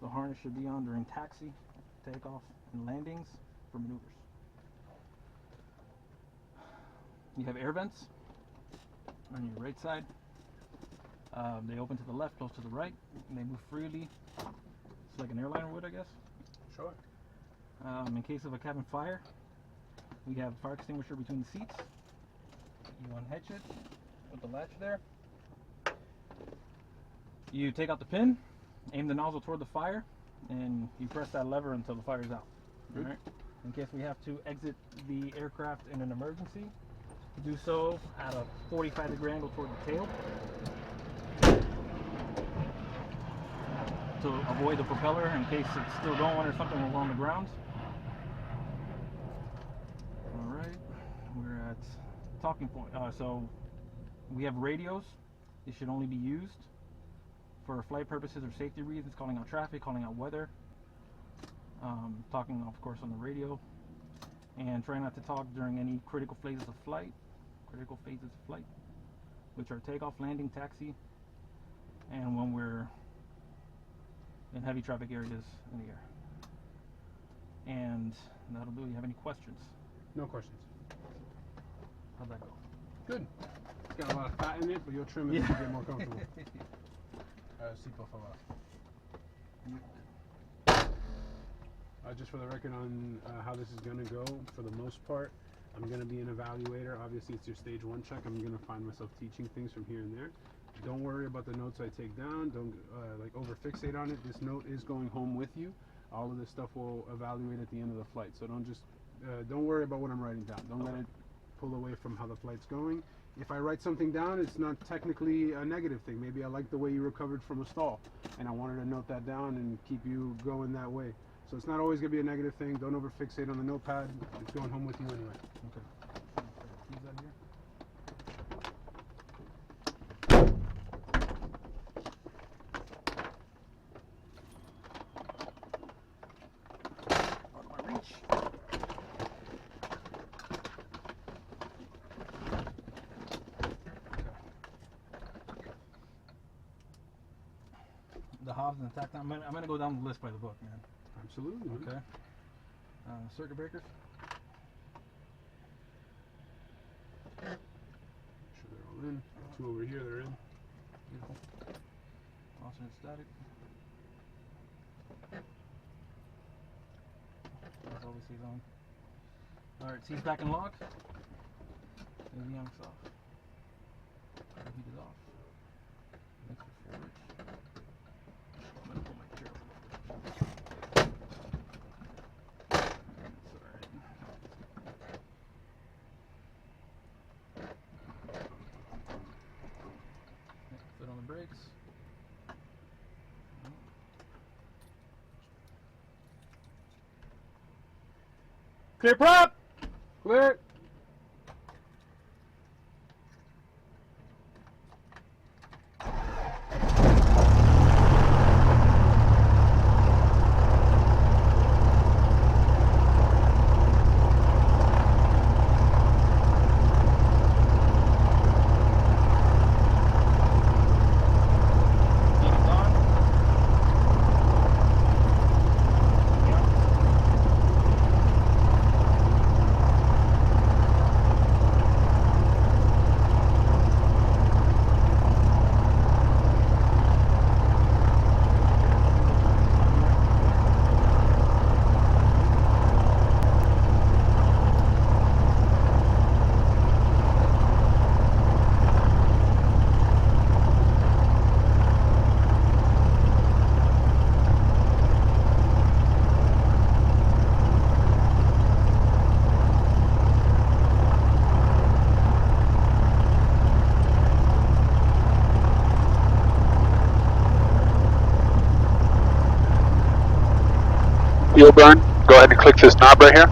harness should be on during taxi, takeoff, and landings for maneuvers. You have air vents on your right side. They open to the left, close to the right, and they move freely. It's like an airliner would, I guess. Sure. In case of a cabin fire, we have fire extinguisher between the seats. You unhitch it with the latch there. You take out the pin, aim the nozzle toward the fire, and you press that lever until the fire is out. All right. In case we have to exit the aircraft in an emergency, do so at a 45-degree angle toward the tail to avoid the propeller in case it's still going or something was on the ground. All right, we're at talking point. So we have radios. They should only be used for flight purposes or safety reasons, calling out traffic, calling out weather, talking of course on the radio, and try not to talk during any critical phases of flight, which are takeoff, landing, taxi, and when we're in heavy traffic areas in the air. And that'll do. You have any questions? No questions. How'd that go? Good. It's got a lot of fat in it, but you'll trim it as you get more comfortable. Seatbelt fell off. Just for the record on how this is going to go, for the most part, I'm going to be an evaluator. Obviously, it's your stage 1 check. I'm going to find myself teaching things from here and there. Don't worry about the notes I take down. Don't like over fixate on it. This note is going home with you. All of this stuff will evaluate at the end of the flight. So don't worry about what I'm writing down. Don't let it pull away from how the flight's going. If I write something down, it's not technically a negative thing. Maybe I like the way you recovered from a stall, and I wanted to note that down and keep you going that way. So it's not always going to be a negative thing. Don't over fixate on the notepad. It's going home with you anyway. Okay. Keys out here. Out of my reach. The hobs and the tack. I'm gonna go down the list by the book, man. Absolutely. Okay. Circuit breakers. Make sure they're all in. 2 over here, they're in. Beautiful. Alternate static. As always, he's on. Alright, C's back and lock. Avionics off. Heat is off. Mixer forward. I'm gonna pull my chair over. That's alright. Foot on the brakes. Clear prop! Clear. Fuel burn, go ahead and click this knob right here,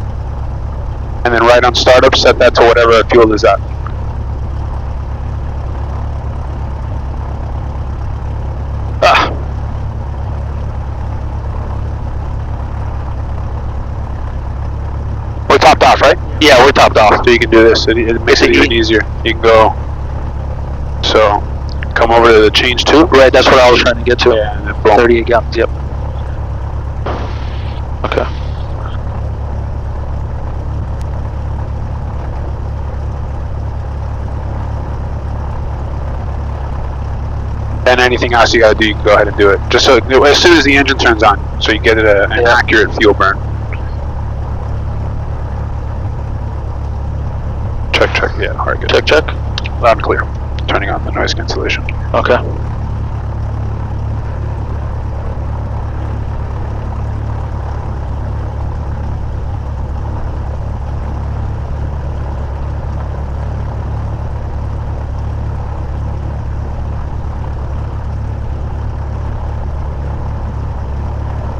and then right on startup, set that to whatever fuel is at. We're topped off, right? Yeah, we're topped off, so you can do this. It makes it even easier. You can go, so, come over to the change 2. Right, that's what I was trying to get to. Yeah, and then 38 gallons, yep. Okay. And anything else you gotta do, you can go ahead and do it. Just so as soon as the engine turns on, so you get an accurate fuel burn. Check, check. Yeah, alright, good. Check, check. Loud and clear. Turning on the noise cancellation. Okay.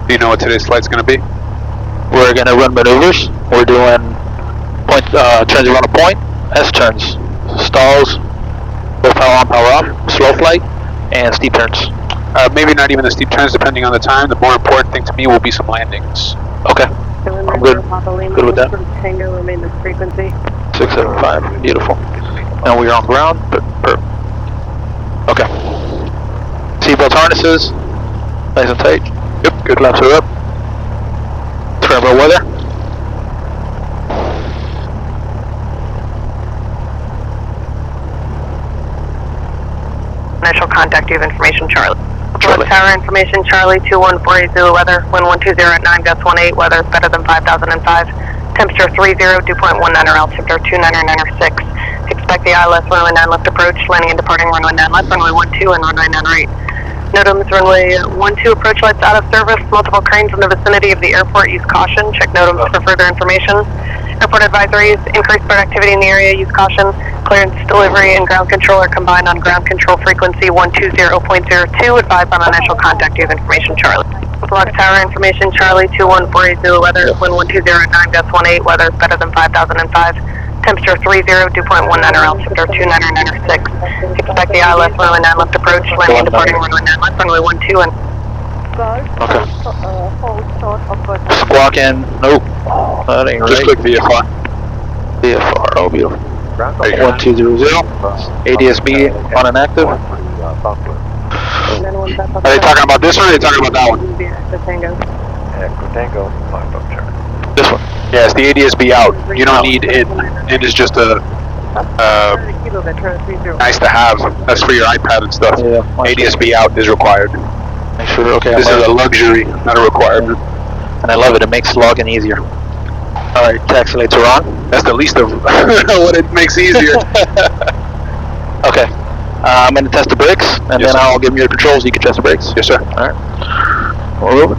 Do you know what today's flight's gonna be? We're gonna run maneuvers. We're doing turns around a point, S turns, stalls, both power on, power off, slow flight, and steep turns. Maybe not even the steep turns, depending on the time. The more important thing to me will be some landings. Okay. I'm good. Good with that. Tango remain the frequency. 675. Beautiful. Now we are on ground. Okay. Seatbelt harnesses. Nice and tight. Yep. Good. Flaps are up. Turn about weather. Initial contact, you have information, Charlie. Charlie. Tower information, Charlie, 214 Zulu weather, wind 120 at 9 gusts 18, weather better than 5,005, temperature 30, dew point 19 or altimeter 29906. Expect the ILS runway 9 left approach, landing and departing runway 9 left, runway 12 and runway 9 right. NOTAMs runway 12 approach lights out of service, multiple cranes in the vicinity of the airport, use caution, check NOTAMs for further information. Airport advisories, increased bird activity in the area, use caution. Clearance, delivery, and ground control are combined on ground control frequency 120.02. Advise on initial contact, you have information, Charlie. Block tower information, Charlie, 214 Zulu weather, wind 120 at 9 gusts 18, weather better than 5,005. Temperature 30, dew point 19 or altimeter 29906. Expect the ILS runway 9 left approach, landing and departing runway 9 left, runway 12 and... Okay. Squawking. Nope. That ain't right. Just click VFR. VFR. Oh, beautiful. There you go. 1200. ADSB on and active. Are they talking about this one or are they talking about that one? This one. Yeah, it's the ADSB out. You don't need it. It is just a nice to have. That's for your iPad and stuff. Yeah. ADSB out is required. Make sure. Okay. This is a luxury, not a requirement. And I love it. It makes logging easier. All right. Taxi lights are on. That's the least of what it makes easier. Okay. I'm going to test the brakes, and Yes, then sir. I'll give you your controls. You can test the brakes. Yes, sir. All right. We're moving.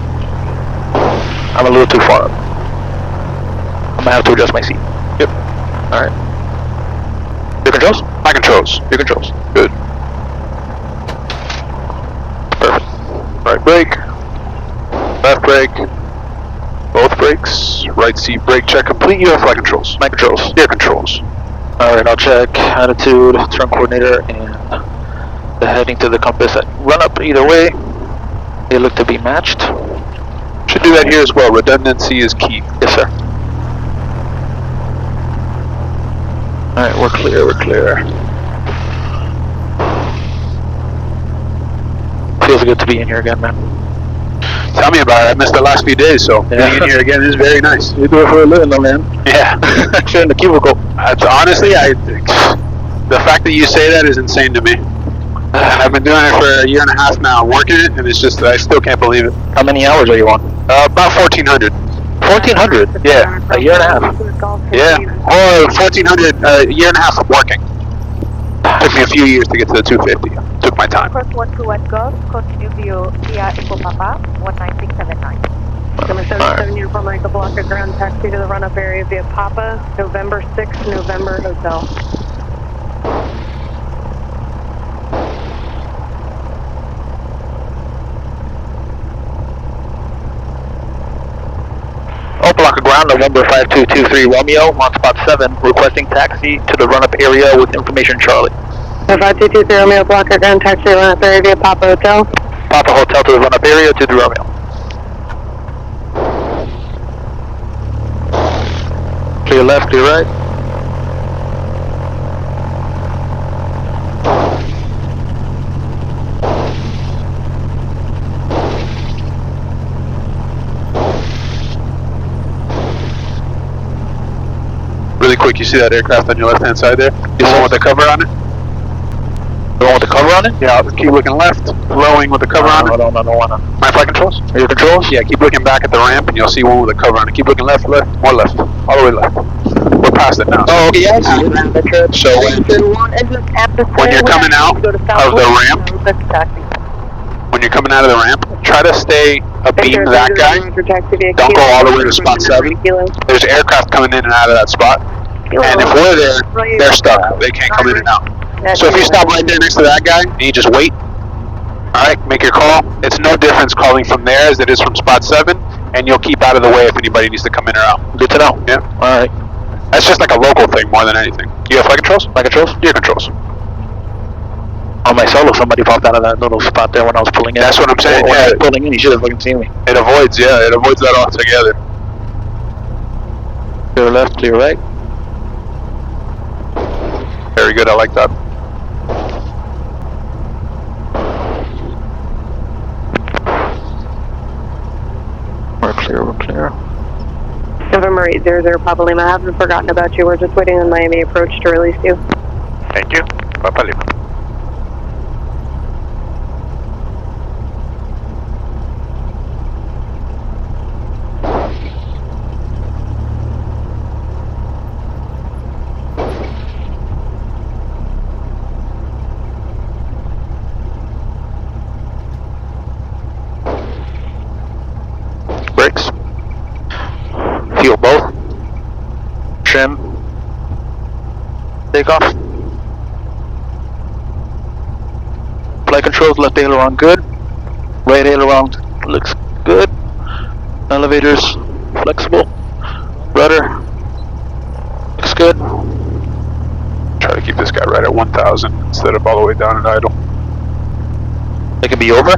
I'm a little too far up. I'm going to have to adjust my seat. Yep. All right. Your controls? My controls. Your controls. Good. Perfect. Right brake. Left brake. Both brakes. Right seat brake check complete. You have flight controls. My controls. Your controls. All right. I'll check attitude, turn coordinator, and the heading to the compass at run up either way. They look to be matched. Should do that here as well. Redundancy is key. Yes, sir. All right. We're clear. We're clear. Feels good to be in here again, man. Tell me about it. I missed the last few days, so Yeah. being in here again is very nice. You do it for a living, though, man. Yeah. You're in the cubicle. Honestly, the fact that you say that is insane to me. And I've been doing it for a year and a half now, working it, and it's just, I still can't believe it. How many hours are you on? About 1,400. 1,400? Yeah. A year and a half. Yeah. Or 1,400, a year and a half of working. Took me a few years to get to the 250. Took my time. Course 121 Gulf, continue via Echo Papa, 19679. Number 77, Uniform Michael Blocker, ground taxi to the run-up area via Papa, November 6, November Hotel. Blocker ground, November 5223 Romeo, on spot 7, requesting taxi to the run-up area with information Charlie. 5223 Romeo Blocker, ground taxi to the run-up area via Papa Hotel. Papa Hotel to the run-up area to the Romeo. Clear left, clear right. quick. You see that aircraft on your left hand side there? You see the one with the cover on it? The one with the cover on it? Yeah, keep looking left. Glowing with the cover on it. I don't wanna. My flight controls? Are your controls? Yeah, keep looking back at the ramp and you'll see one with a cover on it. Keep looking left, more left. All the way left. We're past it now. Oh, okay, yeah, I see it. So when you're coming out of the ramp, when you're coming out of the ramp, try to stay abeam that guy. Don't go all the way to spot 7. There's aircraft coming in and out of that spot. And if we're there, they're stuck. They can't come in and out. So if you stop right there next to that guy and you just wait, alright, make your call. It's no difference calling from there as it is from spot 7, and you'll keep out of the way if anybody needs to come in or out. Good to know. Yeah. Alright. That's just like a local thing more than anything. You have flight controls? Flight controls? Your controls. On my solo, somebody popped out of that little spot there when I was pulling in. That's what I'm saying, When I yeah. was pulling in, you should have fucking seen me. It avoids that altogether. Clear left, clear right. Very good, I like that. We're clear, we're clear. November 800 Papa Lima, I haven't forgotten about you. We're just waiting on Miami approach to release you. Thank you. Papa Lima. Brakes. Fuel both. Trim. Take off. Flight controls, left aileron good. Right aileron looks good. Elevators flexible. Rudder looks good. Try to keep this guy right at 1,000 instead of all the way down at idle. It can be over.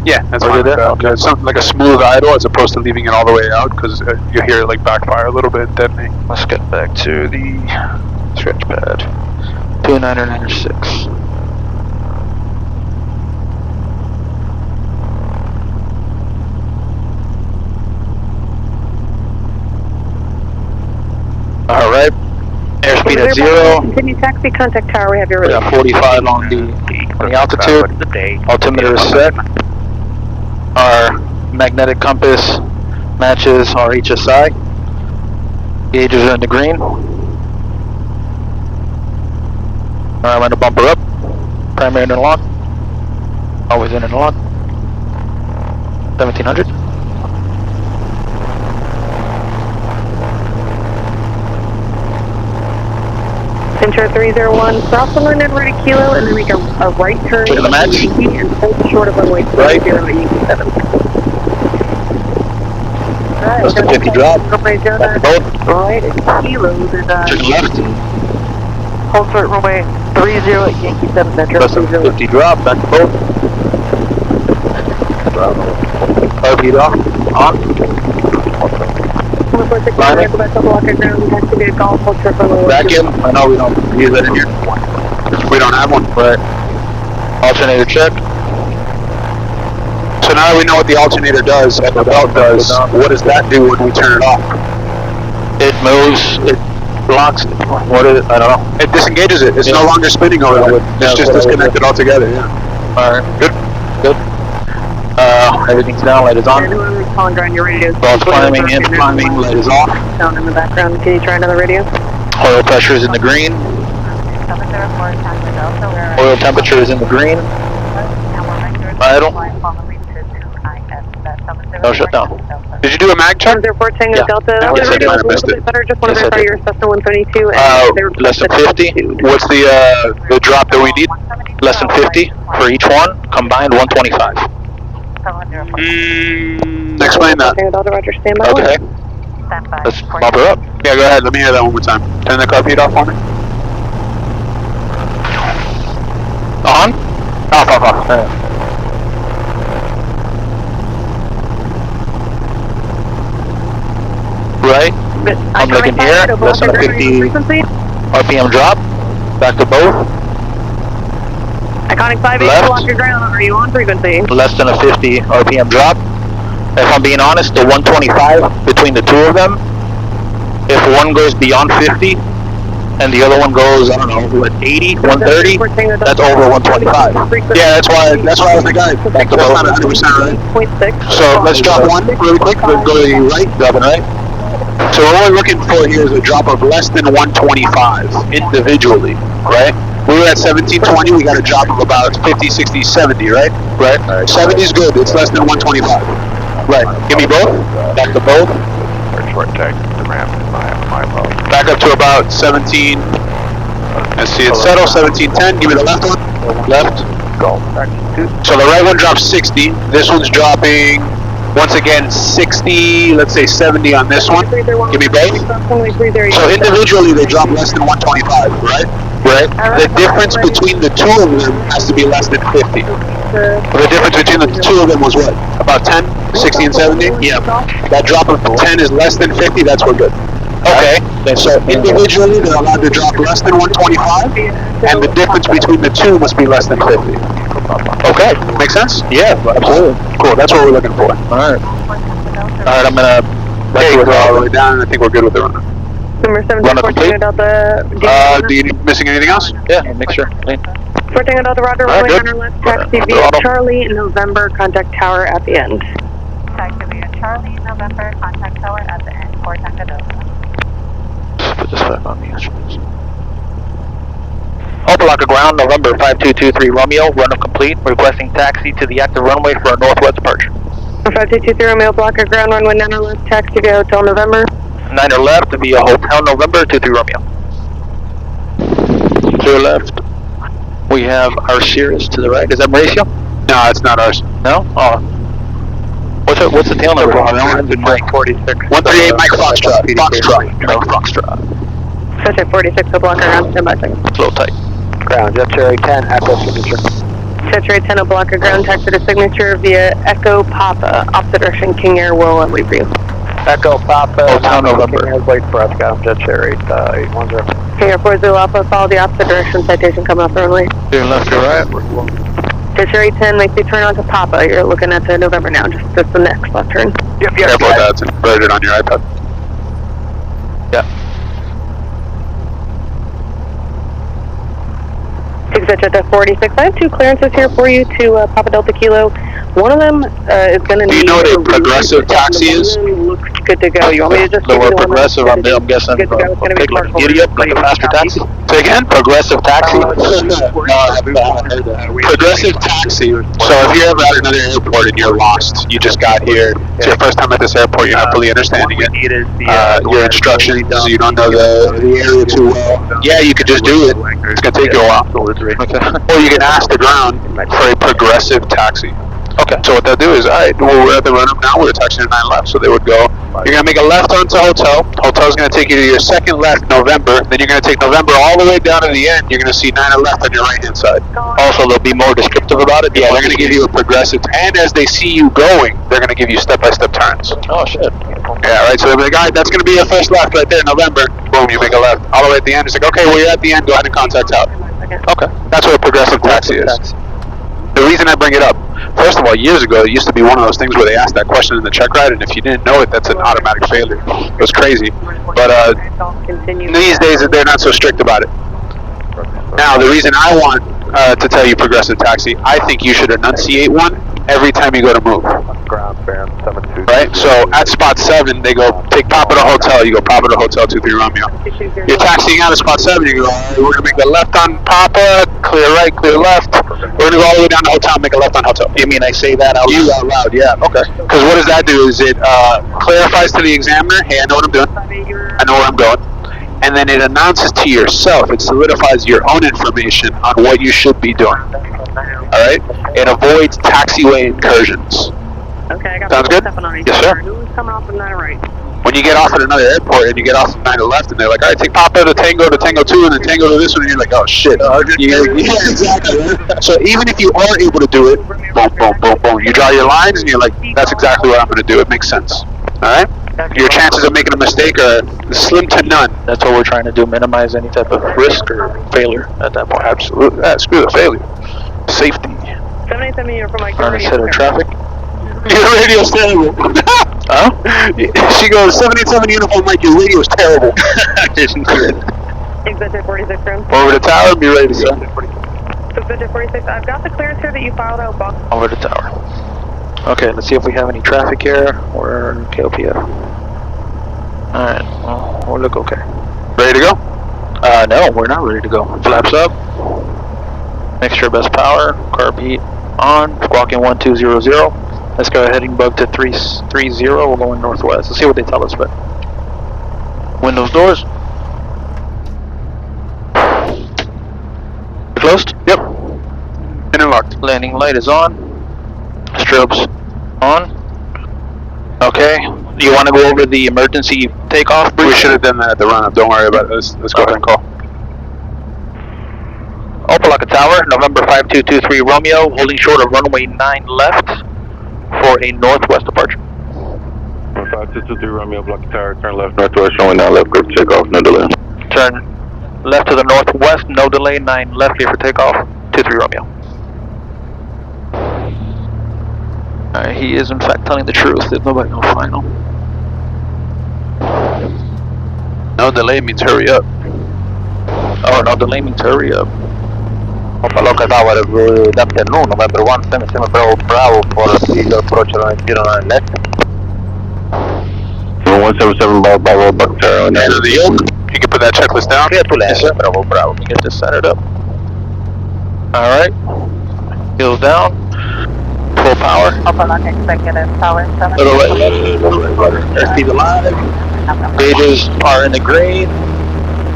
Yeah, that's Or fine. do that? Okay. It's something like a smooth idle as opposed to leaving it all the way out because you hear it like backfire a little bit and detonate. Let's get back to the stretch pad. 2996. Alright. Airspeed at 0. Continue taxi, contact tower, we have your We release. got 45 on the altitude. Altimeter is set. Our magnetic compass matches our HSI. Gauges are in the green. Alright, I'm gonna bump her up. Primary interlock. Always in interlock. 1700. Center 301, cross the line at ready kilo, and then make a right turn. Look at the match. And hold short of runway 30 Right. at Yankee 7. That's the 50 drop. Runway Back to 09, both. right at kilos, and Turn left. hold short runway 30 at Yankee 7 Metro. That's a 50 drop. Back to both. RP off. On. Climbing. Back in. I know we don't use that in here. We don't have one. Right. Alternator check. So now that we know what the alternator does and the belt does, what does that do when we turn it off? It moves. It blocks. What is it? I don't know. It disengages it. It's Yeah. no longer spinning over there. Yeah, It's just whatever. disconnected altogether, yeah. Alright. Good. Good. Everything's down. Light is on. Both climbing and climbing. Light is off. Sound in the background. Can you try another radio? Oil pressure is in the green. Oil temperature is in the green. Idle. No shutdown. Did you do a mag check? 104 Tango Yeah. Delta. Yeah, yes, I did. I missed it. Better. Just want Yes, to I verify did. your Cessna 122 and they were Less than 50. What's the drop that we need? Less than 50 for each one. Combined 125. Explain that. Tango Delta, Roger, stand by. Okay. Let's bump her up. Yeah, go ahead. Let me hear that one more time. Turn the carpet off for me. On. Off. Right. I'm looking here. Less than a 50 RPM drop. Back to both. Iconic 58, Left. lock your ground. Are you on frequency? Less than a 50 RPM drop. If I'm being honest, the 125 between the two of them, if one goes beyond 50, and the other one goes, I don't know, what, 80, 130? That's over 125. Yeah, that's why I was like, alright, that's not 100% right. 0.6. So let's drop one really quick. We'll go to the right. Dropping right? So what we're looking for here is a drop of less than 125 individually, right? We were at 1720, we got a drop of about 50, 60, 70, right? Right. 70 is good, it's less than 125. Right. Give me both. Back to both. Short tag, the ramp is my low. Back up to about 17. Let's see it settle, 1710. Give me the left one. Left. Go. Back to So the right one drops 60. This one's dropping, once again, 60, let's say 70 on this one. Give me both. So individually they drop less than 125, right? Right. The difference between the two of them has to be less than 50. The difference between the two of them was what? About 10? 60 and 70? Yeah. That drop of 10 is less than 50, that's we're good. Okay. So individually they're allowed to drop less than 125, and the difference between the two must be less than 50. Okay. Make sense? Yeah, absolutely. Cool, that's what we're looking for. Alright. Alright, I'm gonna Okay, we're all the way down, and I think we're good with the run. Number 74, Tango Delta. Do you missing anything else? Yeah, make sure. Clean. For Tango Delta, Roger, Alright, runway good. 9 left, taxi via Charlie, November, contact tower at the end. Taxi via Charlie, November, contact tower at the end for Tango Delta. Put this back on the instruments. Opelika ground, November 5223 Romeo, run of complete, requesting taxi to the active runway for a northwest departure. 5223 Romeo, blocker ground, runway 9 left, taxi via Hotel November. 9er left to be a Hotel November 23 Romeo. To your left, we have our Cirrus to the right. Is that Mauricio? No, it's not ours. No? Oh. What's the tail number? Mike 46. 138 Mike Foxtrot. Mike Foxtrot. Subject 46, so blocker ground, stand by second. It's a little tight. Ground, Jet Cherry 10, Echo signature. Cherry 10, blocker ground, taxi to signature via Echo Papa, opposite direction, King Air will leave you. Echo Papa, Hotel November. Wait for us, got him, Jet Cherry 810. King Air 40 Alpha, follow the opposite direction, citation coming off the runway. To your left, to your right. Cherry 10 makes you turn onto Papa, you're looking at the November now, just the next left turn. Yep, Careful with that, it's inverted on your iPad. Yeah. Exit at 46. I have two clearances here for you to Papa Delta Kilo. One of them is going to need... Do you know what a progressive taxi is? Looks good to go. You want me to just... The word progressive, I'm guessing, good to go. It's going to be like idiot, like a faster taxi. Say again? Progressive taxi. No, I haven't heard that. Progressive taxi. So if you're ever at another airport and you're lost, you just got here, it's your first time at this airport, you're not fully understanding it, your instructions, you don't know the area too well, yeah, you could just do it. It's going to take you a while. Okay. Or you can ask the ground for a progressive taxi. Okay. So what they'll do is, alright, well, we're at the run-up now, we're taxiing at 9 left, so they would go, you're going to make a left onto Hotel, Hotel's going to take you to your second left, November, then you're going to take November all the way down to the end, you're going to see 9 left on your right-hand side. Also, they'll be more descriptive about it. Yeah, they're going to give you a progressive, and as they see you going, they're going to give you step-by-step turns. Oh, shit. Yeah, right, so they'll be like, alright, that's going to be your first left right there, November, boom, you make a left, all the way at the end, it's like, okay, well, you're at the end, go ahead and contact out. Okay, that's what a progressive taxi is. The reason I bring it up, first of all, years ago, it used to be one of those things where they asked that question in the check ride, and if you didn't know it, that's an automatic failure. It was crazy. But these days, they're not so strict about it. Now, the reason I want to tell you progressive taxi, I think you should enunciate one every time you go to move. Ground, Baron 72. Right? So at spot 7, they go, take Papa to Hotel, you go Papa to Hotel 23 Romeo. You're taxiing out of spot 7, you go, alright, we're going to make the left on Papa, clear right, clear left. We're going to go all the way down to Hotel, make a left on Hotel. You mean I say that out loud? You out loud, yeah. Okay. Because what does that do is it clarifies to the examiner, hey, I know what I'm doing, I know where I'm going. And then it announces to yourself, it solidifies your own information on what you should be doing. Alright? It avoids taxiway incursions. Okay, I got Sounds good? Yes, sir. Who's coming off from 9 right? When you get off at another airport and you get off at 9 to left and they're like, alright, take Papa to Tango 2 and then Tango to this one, and you're like, oh shit. Yeah, exactly. So even if you are able to do it, boom, boom, boom, boom, you draw your lines and you're like, that's exactly what I'm going to do. It makes sense. Alright? Your chances of making a mistake are slim to none. That's what we're trying to do, minimize any type of risk or failure at that point. Absolutely. Yeah, screw the failure. Safety. 787, you're from Mike. Trying to set our traffic. Your radio's terrible. Huh? She goes, 787 uniform, Mike, your radio's terrible. I didn't hear it. Exit 46 room. Over the tower, be ready to send. Exit 46, I've got the clearance here that you filed out box. Over the tower. Okay, let's see if we have any traffic here. We're KOPF. Alright, well, we'll look okay. Ready to go? No, we're not ready to go. Flaps up. Mixture best power. Carb heat on. Squawking 1200. Let's go heading bug to 330. We're going northwest. Let's see what they tell us, but. Windows, doors. Closed? Yep. Interlocked. Landing light is on. Strobes on. Okay. Do you want to go over the emergency takeoff? We should have done that at the run-up. Don't worry about this. Let's go ahead and call. Opelika Tower, November 5223 Romeo, holding short of runway 9 left for a northwest departure. 5223 Romeo, Opelika Tower, turn left northwest, showing 9 left, clear for takeoff, no delay. Turn left to the northwest, no delay, 9 left, clear for takeoff, 23 Romeo. He is in fact telling the truth, there's nobody no final. No delay means hurry up. Oh, no delay means hurry up. Opelika Tower, good afternoon, November 177 Bravo for the approach around 09 left. 177 Bravo, Opelika Tower, End of the yoke. You can put that checklist down. Clear to land, Bravo. Let me get this centered up. Alright. Heels down. Full power. Opelika Executive Tower 7. Little right, airspeed alive. Gauges are in the green.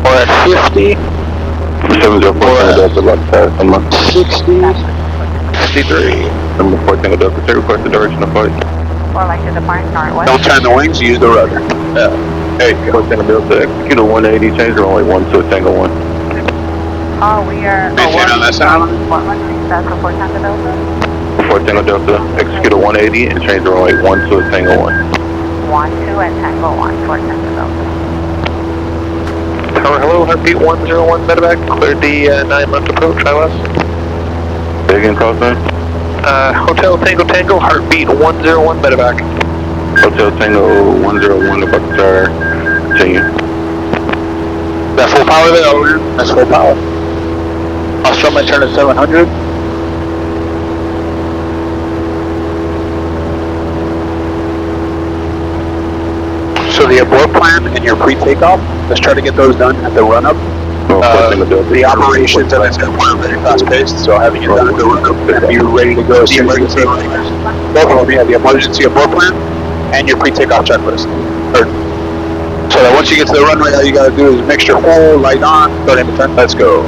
We're at 50. 704 Delta, Opelika Tower, come on. 60. 63. Number 14 Delta, take request the direction of flight. Or like to depart northwest. Don't turn the wings, use the rudder. Yeah. Hey, 14 Delta, execute a 180, change the runway 1 to a Tango 1. Oh, we are. Maintain on that side. What one? That's a 4 Tango Delta. 14 Delta, execute a 180 and change the runway 1 to a Tango 1. 1, 2, and Tango 1, 4 Tango Delta. Tower, hello, heartbeat 101 medevac. Cleared the 9 left approach, ILS. Say again, call sign. Hotel Tango Tango, heartbeat 101 medevac. Hotel Tango 101, Opelika Tower, continue. That full power there, over here? That's full power. I'll start my turn at 700. So the abort plan and your pre-takeoff, let's try to get those done at the run-up. The operations of it's going to be very fast-paced, so having it done at the run-up and be ready to go. The emergency, both of them, yeah, the emergency abort plan and your pre-takeoff checklist. So that once you get to the runway, all you got to do is mixture full, light on, start in the turn, let's go.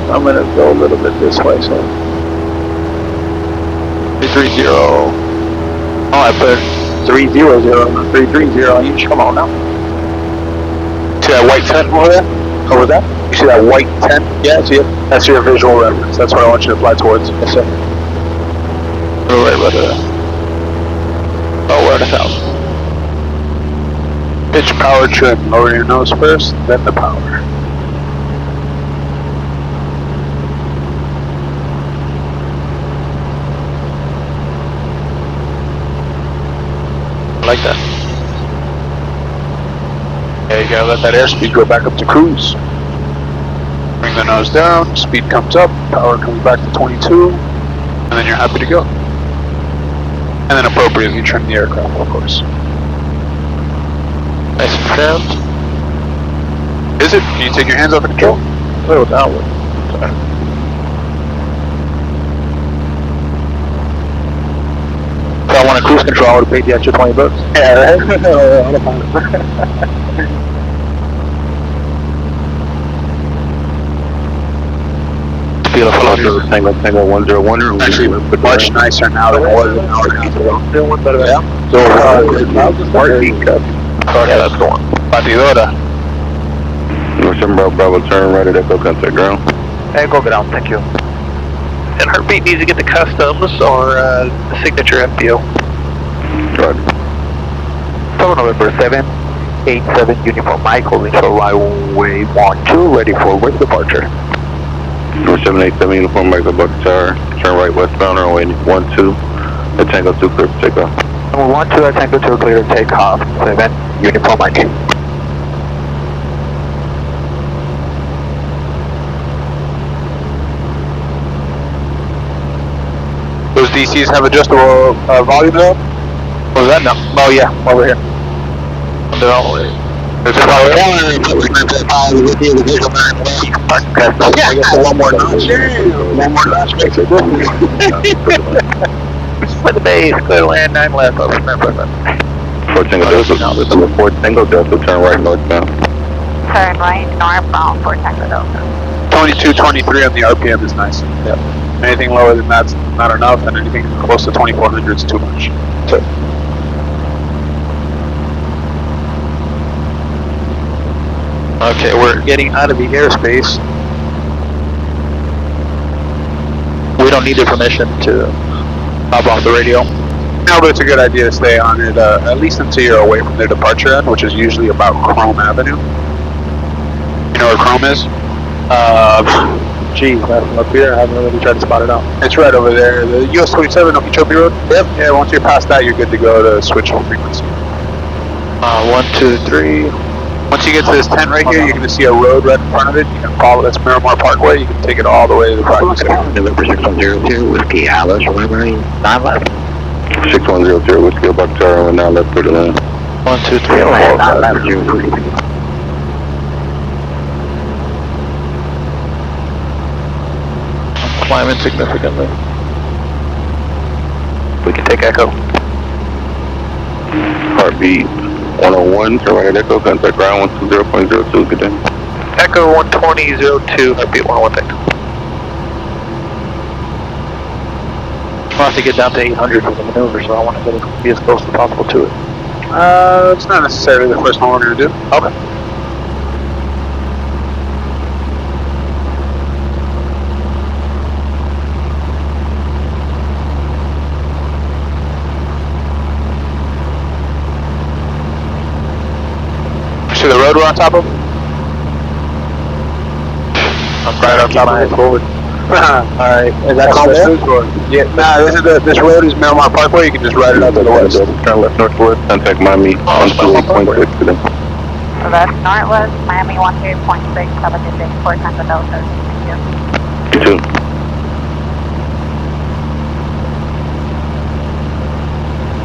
I'm gonna go a little bit this way, so 330. Oh, I put 300, not 330. You should come on now. See that white tent over there? Over that? You see that white tent? Yeah, see it? That's your visual reference. That's what I want you to fly towards. Yes, sir. Right about that. Oh, we're at 1,000. Pitch power trim. Lower your nose first, then the power. Like that. Yeah, you gotta let that airspeed go back up to cruise. Bring the nose down, speed comes up, power comes back to 22, and then you're happy to go. And then appropriately trim the aircraft, of course. Nice and trimmed. Is it? Can you take your hands off the control? A little downward. Sorry. If I wanted cruise control, I would have paid the extra $20. Yeah, right? Beautiful, Tango 101. Actually, much nicer now than it was an hour and a half ago. Yeah. So, heartbeat cup. Yeah, that's the one. Batidora. November Bravo, turn right at Echo, contact ground. Echo ground, thank you. And Heartbeat needs to get the customs or the signature FPO. Roger. Tower November 787 Uniform Mike, holding short runway 12, ready for west departure. Number 787 Uniform Mike Buck Tower, turn right westbound, runway 12, at Tango 2, clear for takeoff. Number 12 at Tango 2, clear to takeoff, 7 Uniform Mike. Those DCs have adjustable volume though? What was that now? Oh yeah, over here. They're all over here. Is it power? Yeah, one more notch. One more notch makes it different. For the base, clear to land 9 left, over. 4 Tango Delta, number 4 Tango Delta, turn right northbound. Turn right northbound for Tango Delta. 2223 on the RPM is nice. Yep. Anything lower than that's not enough, and anything close to 2400 is too much. Okay, we're getting out of the airspace. We don't need their permission to hop off the radio. No, but it's a good idea to stay on it, at least until you're away from their departure end, which is usually about Chrome Avenue. You know where Chrome is? Geez, man, from up here, I haven't really tried to spot it out. It's right over there, the US 27 Okeechobee Road. Yep. Yeah, once you're past that, you're good to go to switch home frequency. 1, 2, 3. Once you get to this tent right here, you're going to see a road right in front of it. You can follow, that's Miramar Parkway. You can take it all the way to the practice area. November 6102, Whiskey Alice, remember 9 left. 6100 Whiskey Buck Tower, and now left for the land. 1, 2, 3. Land 9 left, you. Climbing significantly. We can take Echo. Heartbeat 101, turn right at Echo, contact ground 120.02, good day. Echo 120.02, Heartbeat 101, thank you. I'll have to get down to 800 for the maneuver, so I want to be as close as possible to it. It's not necessarily the first one we're going to do. Okay. See the road we're on top of? I'm right on top of it. Forward. Alright, is that called there? Yeah, nah, this road is Miramar Parkway. You can just ride it out to the west. Turn left northwest, contact Miami 128.6, good day. Left northwest, Miami 18.6, have a good day for Tango Delta. Thank you. You too.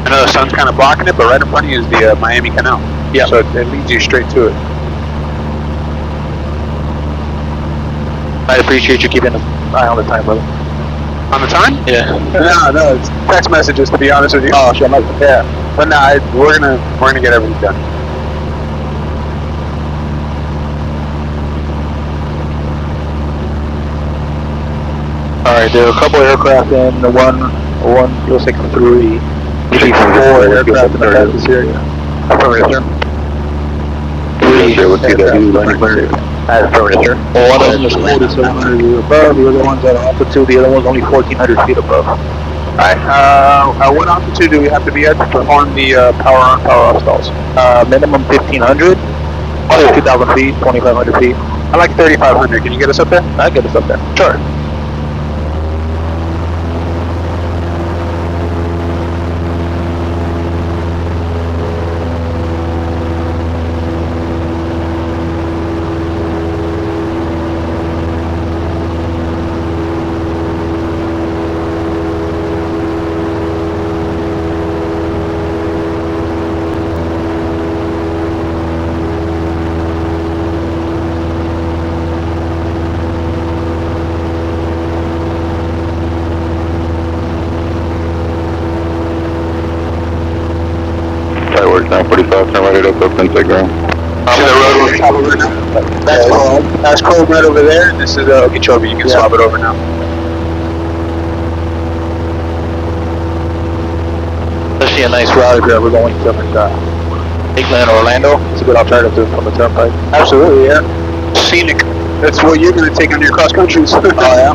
I know the sun's kind of blocking it, but right in front of you is the Miami Canal. Yeah. So it leads you straight to it. I appreciate you keeping an eye on the time, brother. On the time? Yeah. No, it's text messages, to be honest with you. Oh, sure, Yeah. But no, we're gonna get everything done. Alright, there are a couple aircraft in the 1063. Maybe 4 aircraft in the practice area. Affirmative, sir. 3 aircraft. Affirmative, sir. One of them is 4,700 above, the other one's at altitude, the other one's only 1,400 feet above. Alright, what altitude do we have to be at to perform the power on, power off stalls? Minimum 1,500, 2,000 feet, 2,500 feet. I like 3,500. Can you get us up there? I'll get us up there. Sure. Fireworks 945, turn right at Echo, contact ground. See the road we're top of right now? That's Chrome. That's Chrome right over there, and this is Okeechobee. You can swap it over now. Especially a nice route if you're ever going to England or Orlando. It's a good alternative from the turnpike. Absolutely, yeah. Scenic. That's what you're gonna take on your cross countries. Oh yeah?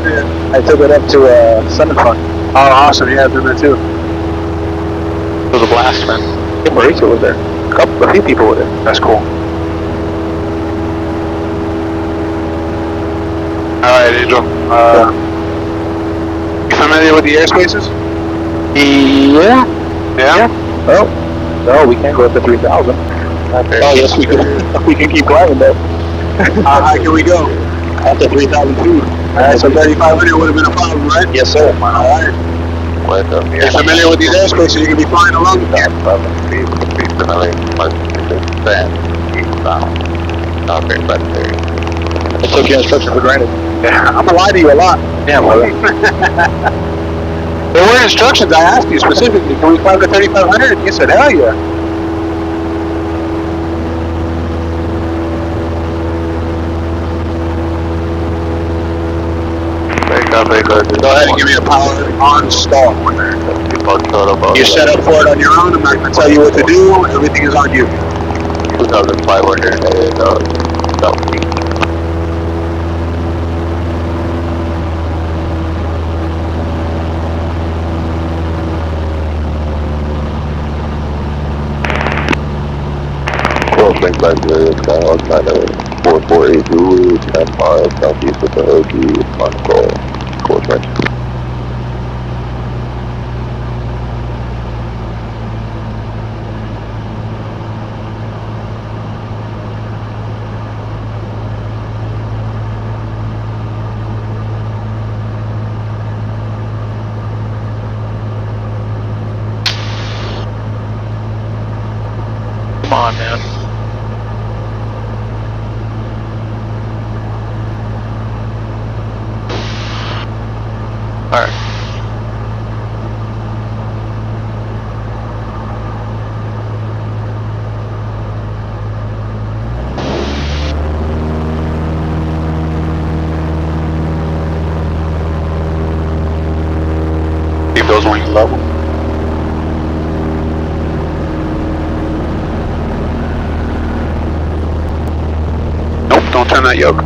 I took it up to Sun and Fun. Oh, awesome. Yeah, I've done that too. It was a blast, man. Yeah, Mauricio was there. A few people were there. That's cool. Alright, Angel. You familiar with the airspaces? Yeah. Yeah? Oh. No, we can't go up to 3,000. Okay. Oh, yes, we can. We can keep climbing though. How high can we go? Up to 3,000 feet. Alright, so 3,500 would have been a problem, right? Yes, sir. Alright. You're familiar with these airspaces, you can be flying along with them. I took your instruction for granted. Yeah, I'm gonna lie to you a lot. Yeah, brother. There were instructions, I asked you specifically, can we climb to 3,500? And you said, hell yeah. Go ahead and give me a power on stall. You set up for it on your own, I'm not gonna tell you what to do, everything is on you. 2,500 Things like this, all kind of 4482, 10 miles southeast of the OG, Monaco, course right. Come on, man. Alright. Keep those wings level. Nope, don't turn that yoke.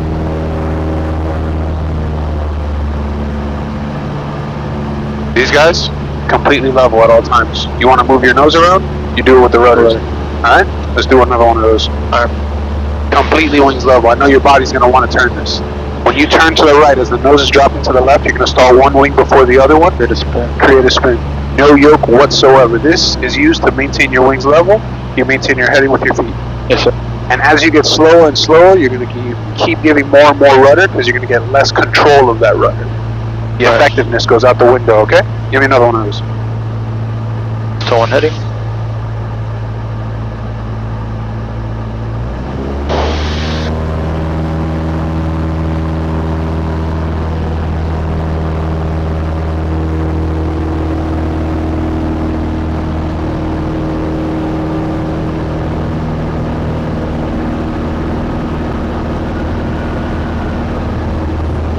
These guys, completely level at all times. You want to move your nose around? You do it with the rudders. Alright? Let's do another one of those. Alright. Completely wings level. I know your body's going to want to turn this. When you turn to the right, as the nose is dropping to the left, you're going to stall one wing before the other one. Create a spin. No yoke whatsoever. This is used to maintain your wings level. You maintain your heading with your feet. Yes, sir. And as you get slower and slower, you're going to keep giving more and more rudder because you're going to get less control of that rudder. The effectiveness goes out the window, okay? Give me another one of those. So one heading.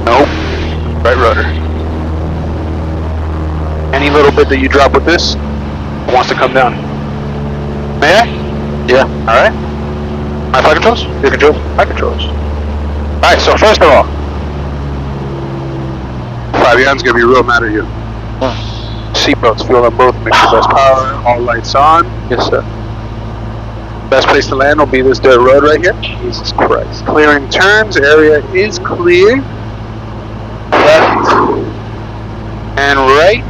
Nope. Right rudder. Any little bit that you drop with this wants to come down. May I? Yeah. Alright. My flight controls? Your controls? My controls. Alright, so first of all, Fabian's gonna be real mad at you. Seatbelts, fuel on both, make the best power, all lights on. Yes, sir. Best place to land will be this dirt road right here. Jesus Christ. Clearing turns, area is clear. Left and right.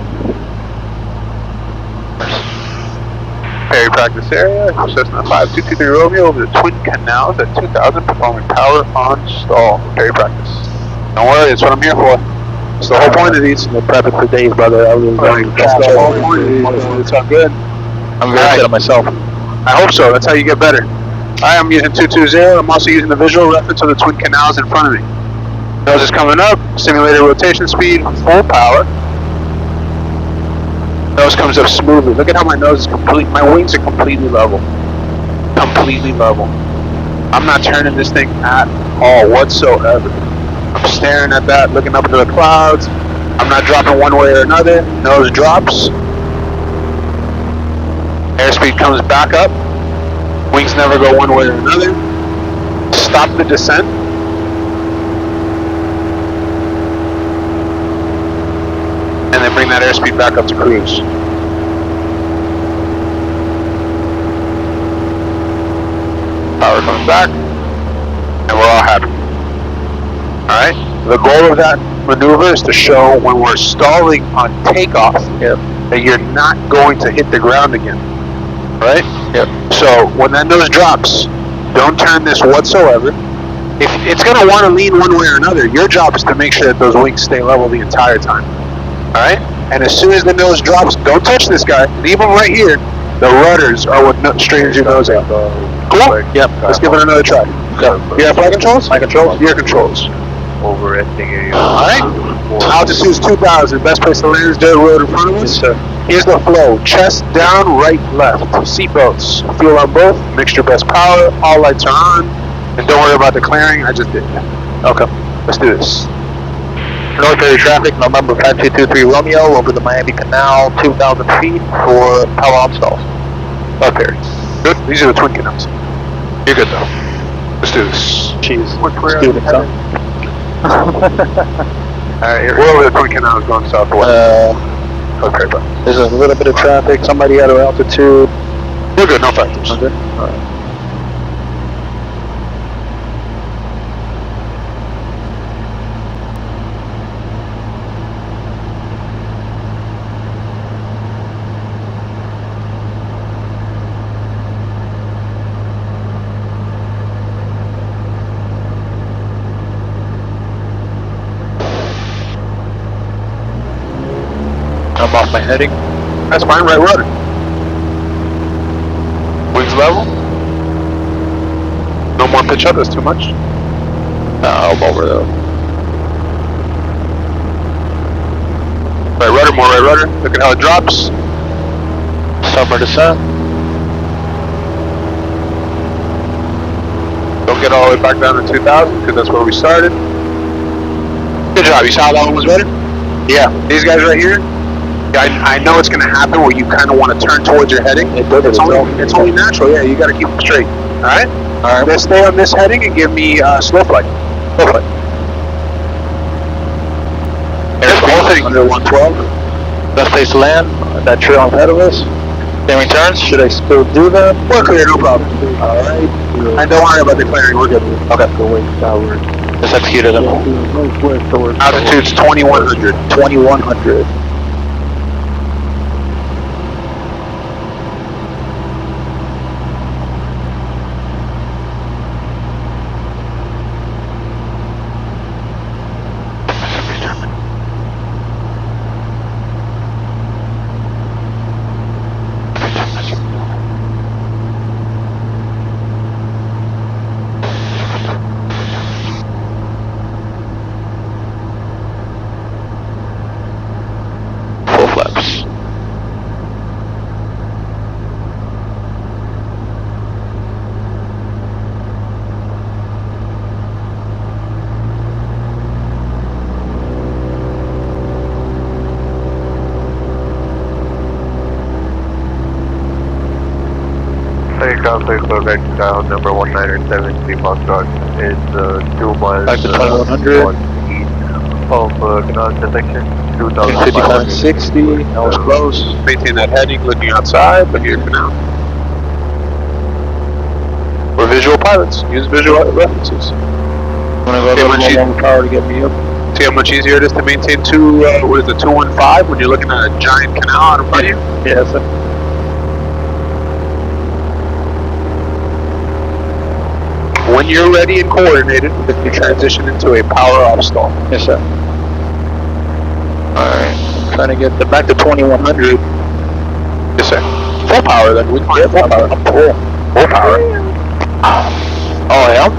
Ferry practice area, Cessna 5223 Romeo over the Twin Canals at 2000, performing power on stall. Ferry practice. Don't worry, that's what I'm here for. It's the whole point of these. We're prepping for days, brother. That's the whole point of these. It's all good. I'm very good at myself. I hope so. That's how you get better. I'm using 220. I'm also using the visual reference of the Twin Canals in front of me. Nose is coming up. Simulated rotation speed, full power. Nose comes up smoothly. Look at how my nose is my wings are completely level. Completely level. I'm not turning this thing at all whatsoever. I'm staring at that, looking up into the clouds. I'm not dropping one way or another. Nose drops. Airspeed comes back up. Wings never go one way or another. Stop the descent. that airspeed back up to cruise. Power coming back, and we're all happy. Alright? The goal of that maneuver is to show when we're stalling on takeoff that you're not going to hit the ground again. Right? Yep. So when that nose drops, don't turn this whatsoever. If it's going to want to lean one way or another, your job is to make sure that those wings stay level the entire time. Alright? And as soon as the nose drops, don't touch this guy. Leave him right here. The rudders are what straightens your nose out. Cool? Yep. Let's give it another try. You have flight controls? My controls? Your controls. Over resting area. Alright? Altitude's 2,000. Best place to land is dirt road in front of us. Here's the flow. Chest down, right, left. Seatbelts. Fuel on both. Mixture best power. All lights are on. And don't worry about declaring. I just did. Okay. Let's do this. North area traffic, November 5223 Romeo over the Miami Canal, 2,000 feet for power on stalls. Up there. Good. These are the twin canals. You're good though. Let's do this. Cheese. Students, huh? Alright, we're over the twin canals going southwest. Okay, bro. There's a little bit of traffic, somebody at our altitude. You're good, no factors. Okay. Alright. I'm off my heading. That's fine, right rudder. Wings level. No more pitch up, that's too much. I'm over though. Right rudder, more right rudder. Look at how it drops. Summer descent. Don't get all the way back down to 2,000 because that's where we started. Good job. You saw how that one was better? Yeah. These guys right here. I know it's going to happen where you kind of want to turn towards your heading. It's only natural. Yeah, you got to keep it straight. All right. All right. Let's stay on this heading and give me slow flight. Slow flight. Airspeed heading under 112. Best place to land, that trail ahead of us. Then returns, should I still do that? We're clear, no problem. Alright. And don't worry about declaring, we're good. Okay. Just executed them. Altitude's 2,100. 2,100. Full flaps. Contact for back down number 1970 Foxtrot is 2 miles Back to 2100. East of canal intersection 5560, that was close. Maintain that heading, looking outside, but here for now. We're visual pilots. Use visual references. Wanna go a little more power to get me up? See how much easier it is to maintain 215 when you're looking at a giant canal out in front of you? Yes, sir. When you're ready and coordinated, you transition into a power off stall. Yes, sir. Alright, I'm trying to get back to 2100. Yes, sir. Full power then. We can get full power. Full power. Oh, yeah?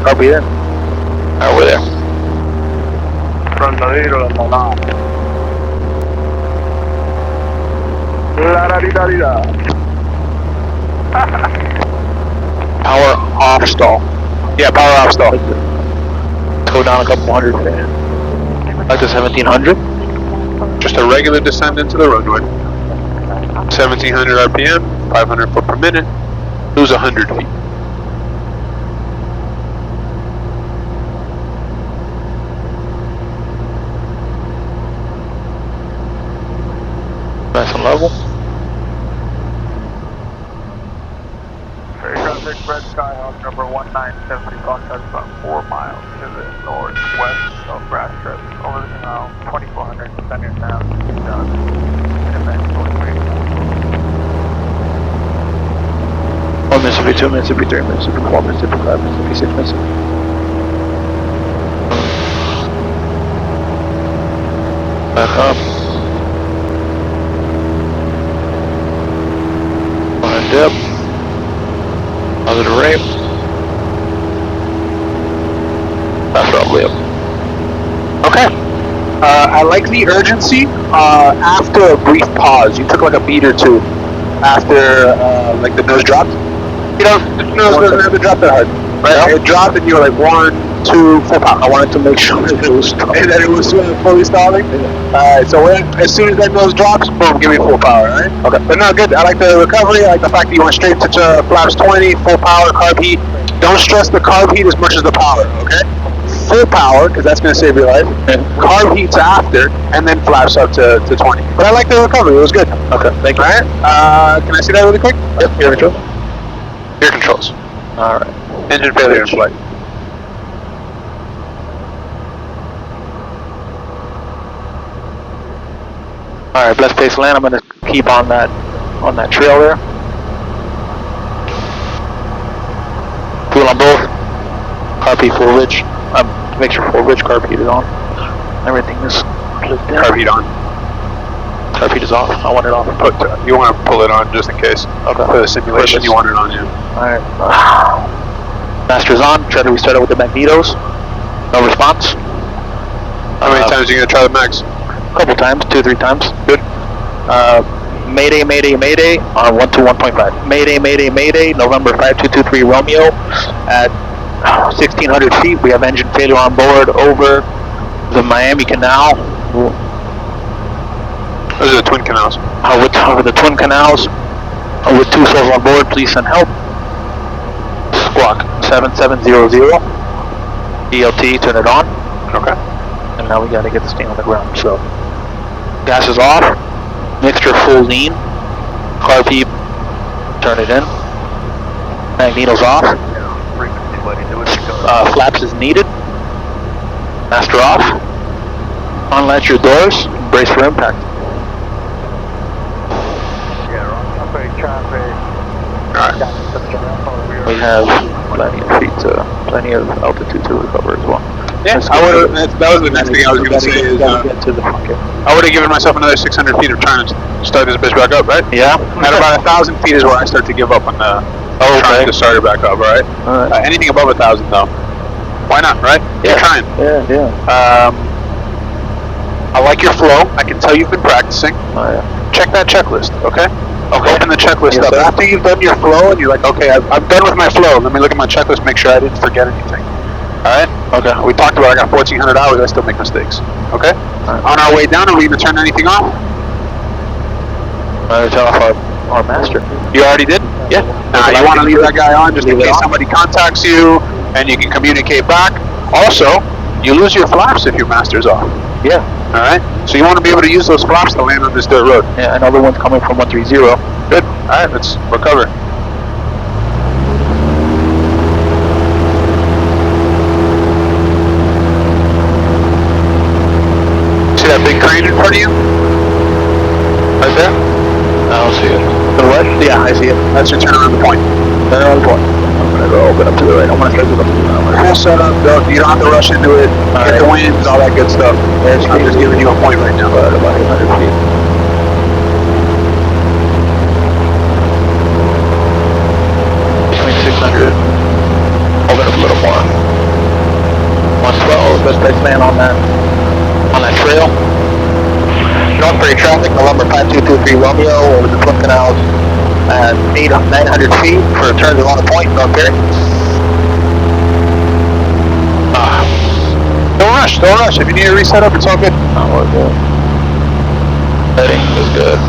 I'll be there. Alright, we're there. Power off stall. Yeah, power off stall. Go down a couple hundred there. Back to 1700. Just a regular descent into the roadway. 1700 RPM, 500 foot per minute. Lose 100 feet. level. Ferry traffic, Red Skyhawk number 1970, contact about 4 miles to the northwest of Brass Strip, over the canal, 2400, sending down, done, eventually waiting. 1 Mississippi, 2 Mississippi, 3 Mississippi, 4 Mississippi, 5 Mississippi, 6 Mississippi. Back up. Line dip. Positive rate. That's probably up. Okay. I like the urgency. After a brief pause, you took like a beat or two after like the nose dropped. You know, the nose doesn't have to drop that hard. Right? It dropped and you were like 1, 2, 4 pounds. I wanted to make sure that it was fully stalling. Alright, so as soon as that nose drops, boom, give me full power, right? Okay. But no, good. I like the recovery. I like the fact that you went straight to flaps 20, full power, carb heat. Don't stress the carb heat as much as the power, okay? Full power, because that's going to save your life. And carb heat's after, and then flaps up to 20. But I like the recovery. It was good. Okay, thank you. Alright, can I see that really quick? Yep, air control. Air controls. Alright. Engine failure in flight. Alright, blessed pace land. I'm gonna keep on that trail there. Fuel on both. Carb heat full ridge. Make sure full ridge carb heat is on. Everything is clicked in. Carb heat on. Carb heat is off. I want it off. You want to pull it on just in case. Okay. For the simulation, you want it on, yeah. Alright. Master's on. Try to restart it with the magnetos. No response. How many times are you going to try the mags? A couple times. 2 or 3 times. Good. Mayday, Mayday, Mayday on 121.5. Mayday, Mayday, Mayday. November 5223 Romeo at 1,600 feet. We have engine failure on board over the Miami Canal. Those are the twin canals. Over the twin canals. With 2 souls on board, please send help. Squawk 7700. DLT, turn it on. Okay. And now we gotta get this thing on the ground. So, gas is off. Mixture full lean. Carb heat, turn it in. Magneto's off. Flaps is needed. Master off. Unlatch your doors. Brace for impact. We have plenty of altitude to recover as well. Yeah, that was the next thing I was going to say is, I would have given myself another 600 feet of trying to start this bitch back up, right? Yeah. At about 1,000 feet is where I start to give up on the trying to start it back up, right? Alright. Anything above 1,000 though. Why not, right? Yeah. You're trying. Yeah. I like your flow. I can tell you've been practicing. Oh, yeah. Check that checklist, okay? Okay. Open the checklist Yes, up. sir. After you've done your flow and you're like, okay, I'm done with my flow. Let me look at my checklist, make sure I didn't forget anything. Alright? Okay. We talked about I got 1,400 hours, I still make mistakes. Okay? Alright. On our way down, are we going to turn anything off? Turn off our master. You already did? Yeah. Nah, you want to leave that guy on just in Leave it case on. somebody contacts you and you can communicate back. Also, you lose your flaps if your master's off. Yeah. Alright? So you want to be able to use those flaps to land on this dirt road. Yeah, another one's coming from 130. Good. Alright, let's recover. See that big crane in front of you? Right there? I don't see it. The what? Yeah, I see it. That's your turnaround point. Turnaround point. I'm gonna go open up to the right. I'm gonna start to the Full setup, you don't have to rush into it, get the winds, all that good stuff. I'm just giving you a point right now. About 800 feet. Between 600. Hold it up a little more. 112, best place man on that trail. Northbury traffic, November 5223 Romeo over the Twin Canals at 900 feet for turns along the point, Northbury. Don't rush. If you need to reset up, it's all good. Oh, we're good. Heading is good.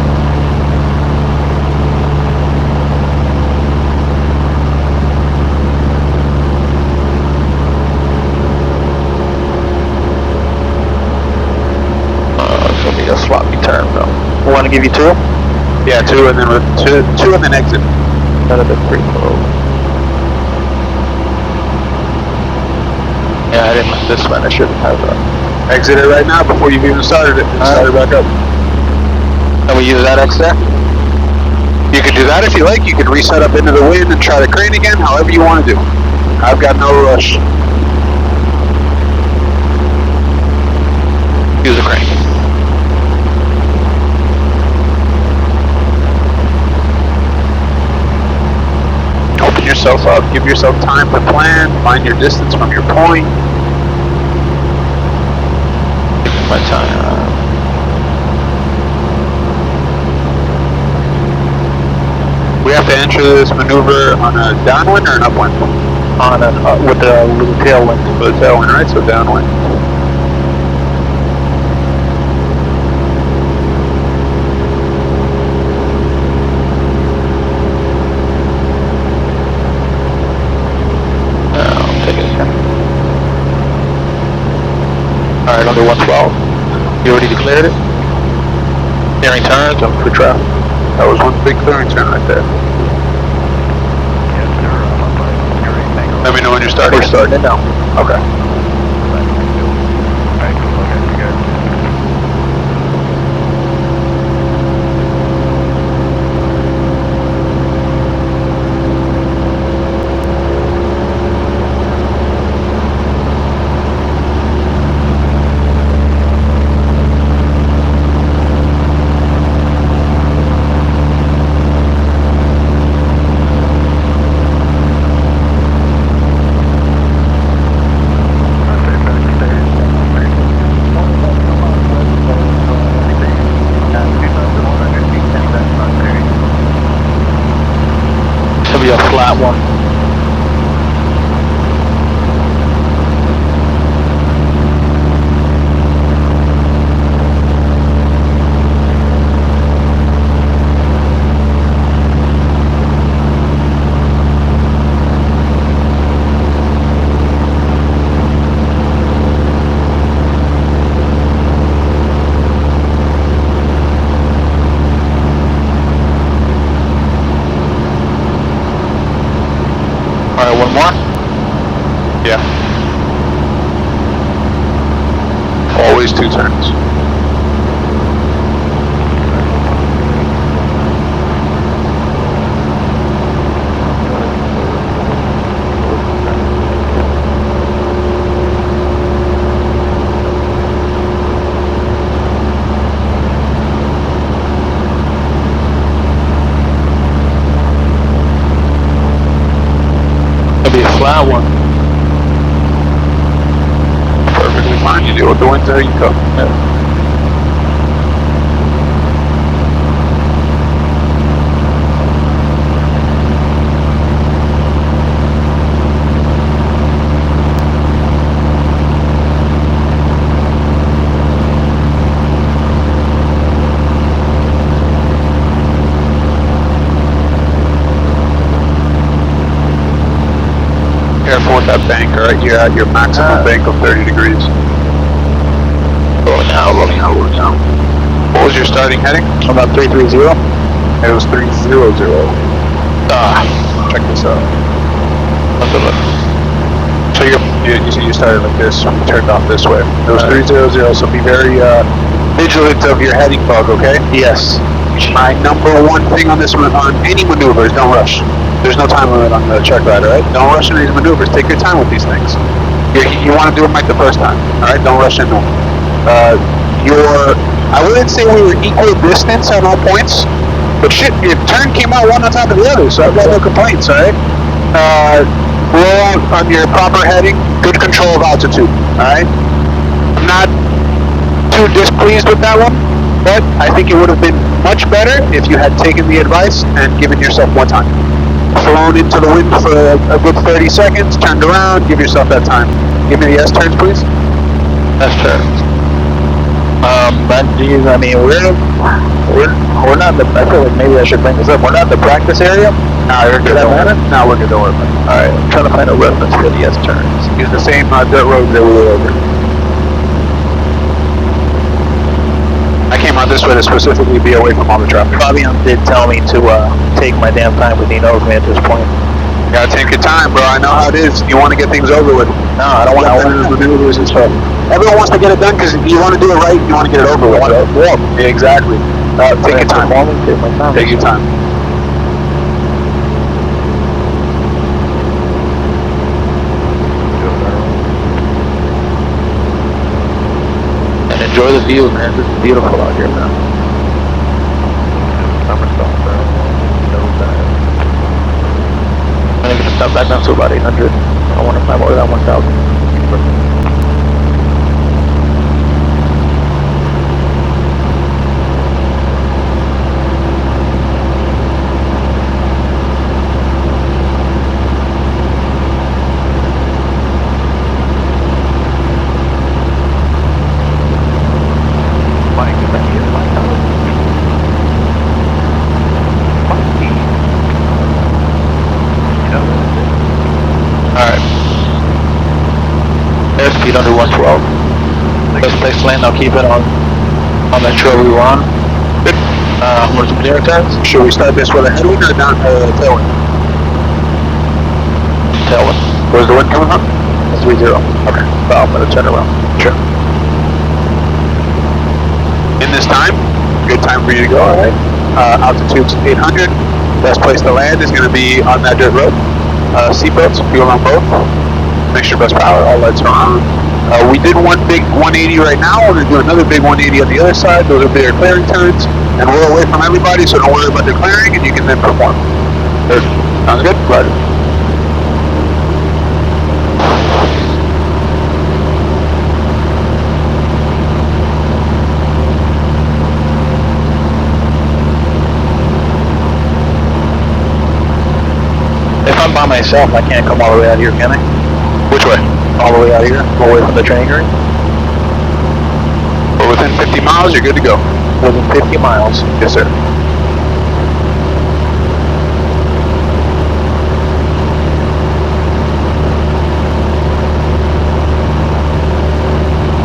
It's gonna be a sloppy turn though. We want to give you 2? Yeah, 2 and then two and then exit. That'd have been pretty close. Yeah, I didn't miss this one. I should have Exit it right now before you've even started it. And start it back up. Can we use that X there? You can do that if you like. You can reset up into the wind and try the crane again, however you want to do. I've got no rush. Use a crane. Open yourself up. Give yourself time to plan. Find your distance from your point. My time. We have to enter this maneuver on a downwind or an upwind? On a, with the little tailwind. With a tailwind, right? So downwind. I'll take it again. Alright, under 112. You already declared it? Steering turns, I'm for traffic. That was one big clearing turn right there. Yes, sir. I'm up by steering angle. Let me know when you're starting. We're starting it now. Okay. Alright, good look at you guys. Should be a flat one. Alright, one more? Yeah. Always 2 turns. It'll be a flat one. Perfectly fine. You deal with the wind there, you go. Careful with that bank, alright? You're at your maximum bank of 30 degrees. Rolling out, rolling out, rolling out. What was your starting heading? I'm at 330. It was 300. Check this out. Let's look. So you started like this, you turned off this way. It was 300, so be very vigilant of your heading bug, okay? Yes. My number one thing on this on any maneuver is don't rush. There's no time limit on the check ride, alright? Don't rush into these maneuvers. Take your time with these things. You want to do them like the first time, alright? Don't rush into them. I wouldn't say we were equal distance at all points, but shit, your turn came out one on top of the other, so I've got no complaints, alright? Roll out on your proper heading, good control of altitude, alright? I'm not too displeased with that one, but I think it would have been much better if you had taken the advice and given yourself more time. Flown into the wind for a good 30 seconds, turned around, give yourself that time. Give me the S turns, please. That's fair. But geez, I mean, we're not in the, I feel like maybe I should bring this up. We're not in the practice area. No, you're good. Does that matter? No, we're good. Don't worry about it. Alright, I'm trying to find a reference for the S turns. Use the same dirt road that we were over. I came out this way to specifically be away from all the traffic. Fabian did tell me to take my damn time, but he knows me at this point. You gotta take your time, bro. I know how it is. You want to get things over with. No, I don't want to maneuvers and stuff. Everyone wants to get it done because you want to do it right. You want to get it over with. Yeah, exactly. Take your time. Take my time. Take your time. And enjoy the view, man. This is beautiful out here, man. I'm gonna stop back down to about 800. I want to climb more than 1,000. Airspeed under 112. Best place to land, I'll keep it on that trail we were on. Good. Where's some clear turns? Should we start this with a headwind or down tailwind? Tailwind. Where's the wind coming from? 3-0. Okay. Well, I'm gonna turn around. Sure. In this time, good time for you to go. All right. Altitude's 800. Best place to land is going to be on that dirt road. Seatbelts, fuel on both. Make sure best power, all lights are on. We did one big 180 right now. We're going to do another big 180 on the other side. Those are bigger clearing turns. And we're away from everybody, so don't worry about the clearing, and you can then perform. Good. Sounds good? Roger. If I'm by myself, I can't come all the way out here, can I? Which way? All the way out here, away from the training ring. We're within 50 miles, you're good to go. Within 50 miles. Yes, sir.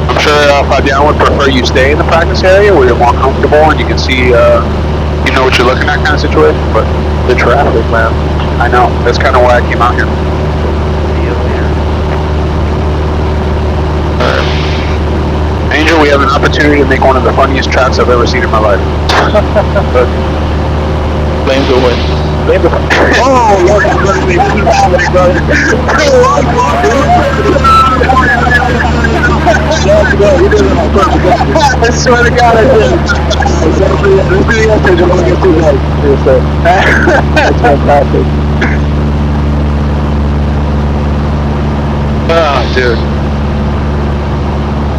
I'm sure Fabian would prefer you stay in the practice area where you're more comfortable and you can see, you know what you're looking at kind of situation, but The traffic, man. I know. That's kind of why I came out here. Angel, we have an opportunity to make one of the funniest tracks I've ever seen in my life. Blame the wind. Blame the wind. Oh, Lord, brother. I swear to God, I did. This video footage will get too late. Yes, sir. That's fantastic. Oh, dude.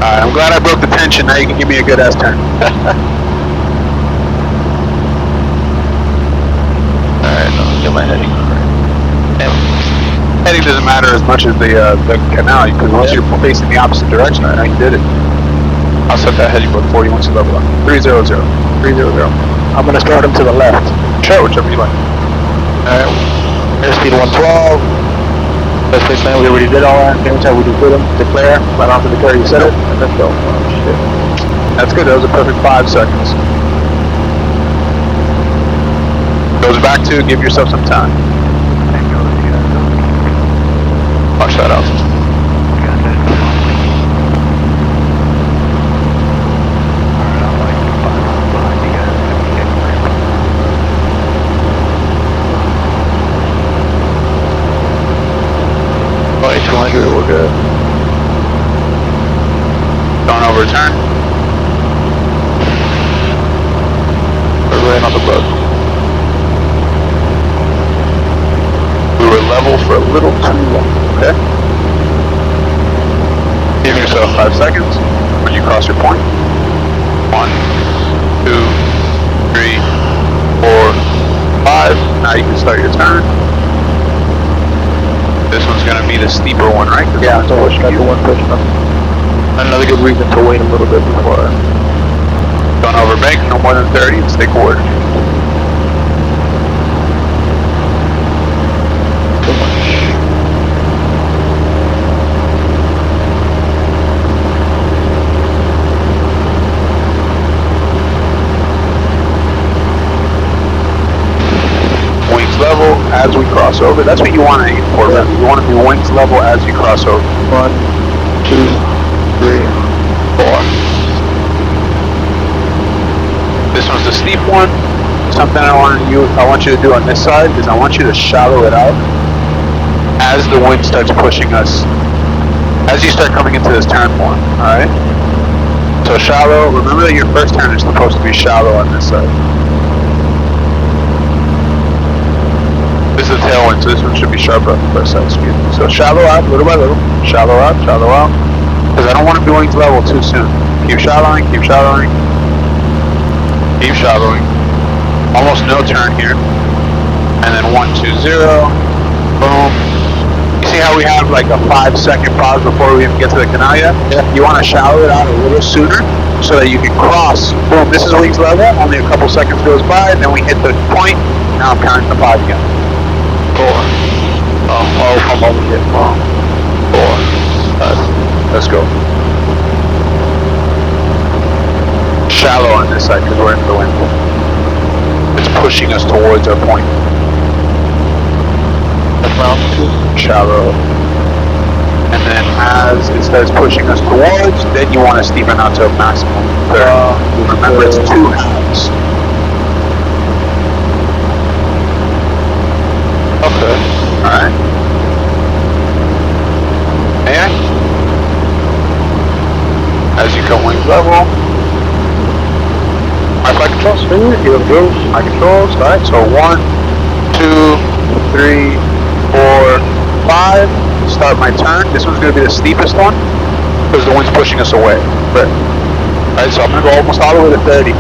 Alright, I'm glad I broke the tension. Now you can give me a good ass turn. Alright, I'll get my heading on right. Heading doesn't matter as much as the canal, because once you're facing the opposite direction, I know you did it. I'll set that heading book for you once you level up. 300. 300. I'm gonna start him to the left. Sure, whichever you like. Alright. Airspeed 112. Best place land, we already did all that. Every time we just did them, declare, right onto the declare, you said it, and let's go. Oh, shit. That's good, that was a perfect 5 seconds. Goes back to give yourself some time. Watch that out. Oh, 200, we're good. Don't overturn. We're right on the bug. We were level for a little too long, okay? Give yourself 5 seconds when you cross your point. 1, 2, 3, 4, 5. Now you can start your turn. This one's gonna be the steeper one, right? Yeah, so that's the one pushing up. Another good reason to wait a little bit before. Don't overbank, no more than 30, and stay coordinated. Too much. cross over. That's what you want to aim for. Yeah. Really. You want to be wings level as you cross over. 1, 2, 3, 4. This one's the steep one. Something I want you to do on this side is I want you to shallow it out as the wind starts pushing us. As you start coming into this turn point, all right? So shallow. Remember that your first turn is supposed to be shallow on this side. This is a tailwind, so this one should be sharper on the first side. Excuse me. So shallow out, little by little. Shallow out, because I don't want to be wings level too soon. Keep shallowing, keep shallowing, keep shallowing. Almost no turn here. And then 1, 2, 0. Boom. You see how we have like a 5-second pause before we even get to the canal yet? Yeah. You want to shallow it out a little sooner so that you can cross. Boom, this is wings level. Only a couple seconds goes by, and then we hit the point. Now I'm counting the 5 again. 4. I'm over here. 4. Let's go. Shallow on this side because we're in the wind. It's pushing us towards our point. Shallow. And then as it starts pushing us towards, then you want to steepen out to a maximum. Remember, it's 2 halves. Okay. Alright. And as you come wings level, my flight controls, here we go. My controls, alright, so 1, 2, 3, 4, 5. Start my turn. This one's going to be the steepest one because the wind's pushing us away. Right. Alright, so I'm going to go almost all the way to 30.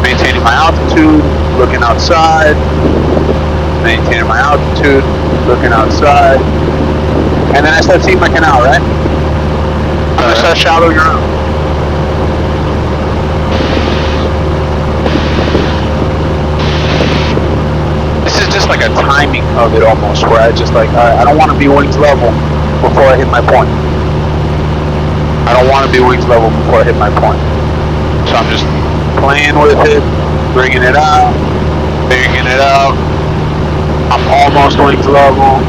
Maintaining my altitude, looking outside. Maintaining my altitude, looking outside. And then I start seeing my canal, right? I'm going to start shallowing around. This is just like a timing of it almost, where I just like, I don't want to be wings level before I hit my point. I don't want to be wings level before I hit my point. So I'm just playing with it, bringing it out, bringing it out. I'm almost wings level.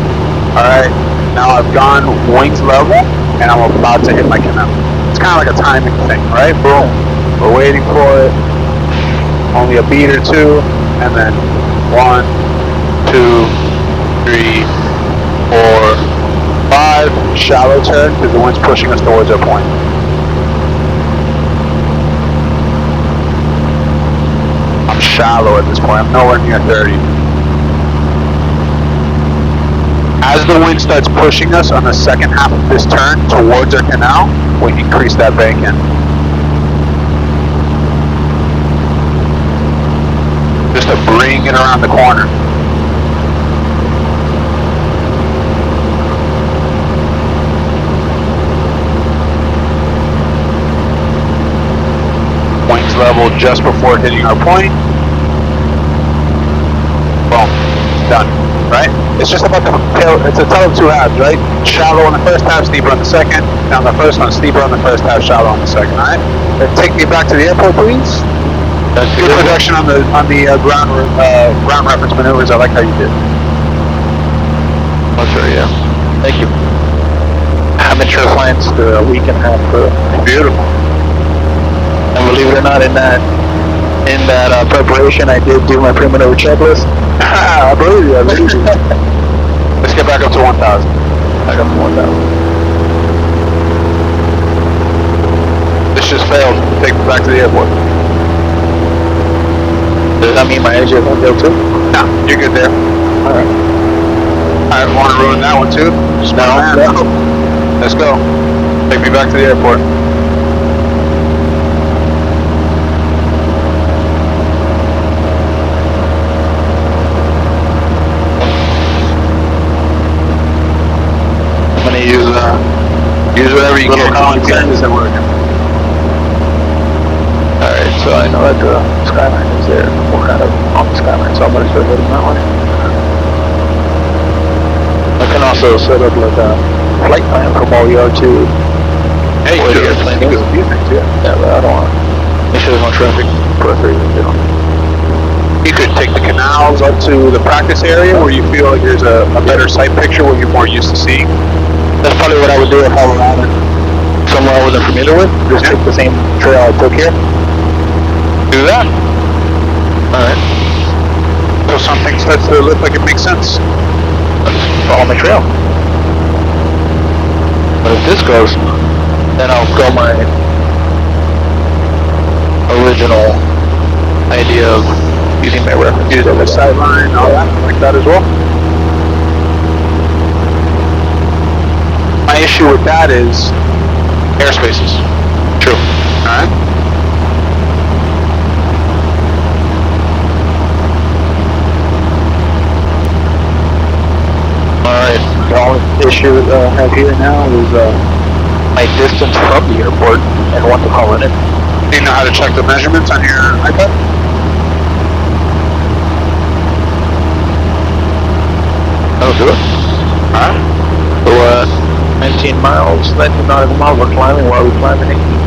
Alright, now I've gone wings level, and I'm about to hit my canal. It's kind of like a timing thing, right? Boom. We're waiting for it. Only a beat or two, and then 1, 2, 3, 4, 5. Shallow turn because the wind's pushing us towards our point. I'm shallow at this point. I'm nowhere near 30. As the wind starts pushing us on the second half of this turn towards our canal, we increase that bank in. Just to bring it around the corner. Wings level just before hitting our point. Boom. Done. Right? It's just about the tail. It's a tale of 2 halves, right? Shallow on the first half, steeper on the second. Now the first one, steeper on the first half, shallow on the second. All right? Then take me back to the airport, please. That's good production on the ground reference maneuvers. I like how you did. Oh, sure, yeah. Thank you. Amateur flights for a week and a half. Beautiful. And believe it or not, in that preparation, I did do my pre-maneuver checklist. I believe you. Let's get back up to 1,000. Back up to 1,000. This just failed. Take me back to the airport. Does that mean my exit won't go too? No, you're good there. Alright. I don't want to ruin that one too. No. Let's go. Take me back to the airport. I'm gonna use whatever you Little get. content isn't working. Alright, so I know that the skyline is there. We're kind of on the skyline, so I'm gonna start heading that way. I can also set up like a flight plan from OER to Hey, where the you airplane can is. do a few things, yeah. Yeah, but I don't want to make sure there's no traffic for 3 0. You could take the canals up to the practice area where you feel like there's a better sight picture, what you're more used to seeing. That's probably what I would do if I were out in somewhere I wasn't familiar with. Just take the same trail I took here. Do that. Alright. So something starts to look like it makes sense. Follow my trail. But if this goes, then I'll go my original idea of using my reference. Use the sideline, all that, like that as well. My issue with that is airspaces. True. Alright? Alright, the only issue I have here now is my distance from the airport and what to call it in. Do you know how to check the measurements on your iPad? That'll do it. Alright. So 19 miles, 19 nautical miles, we're climbing while we're climbing 18.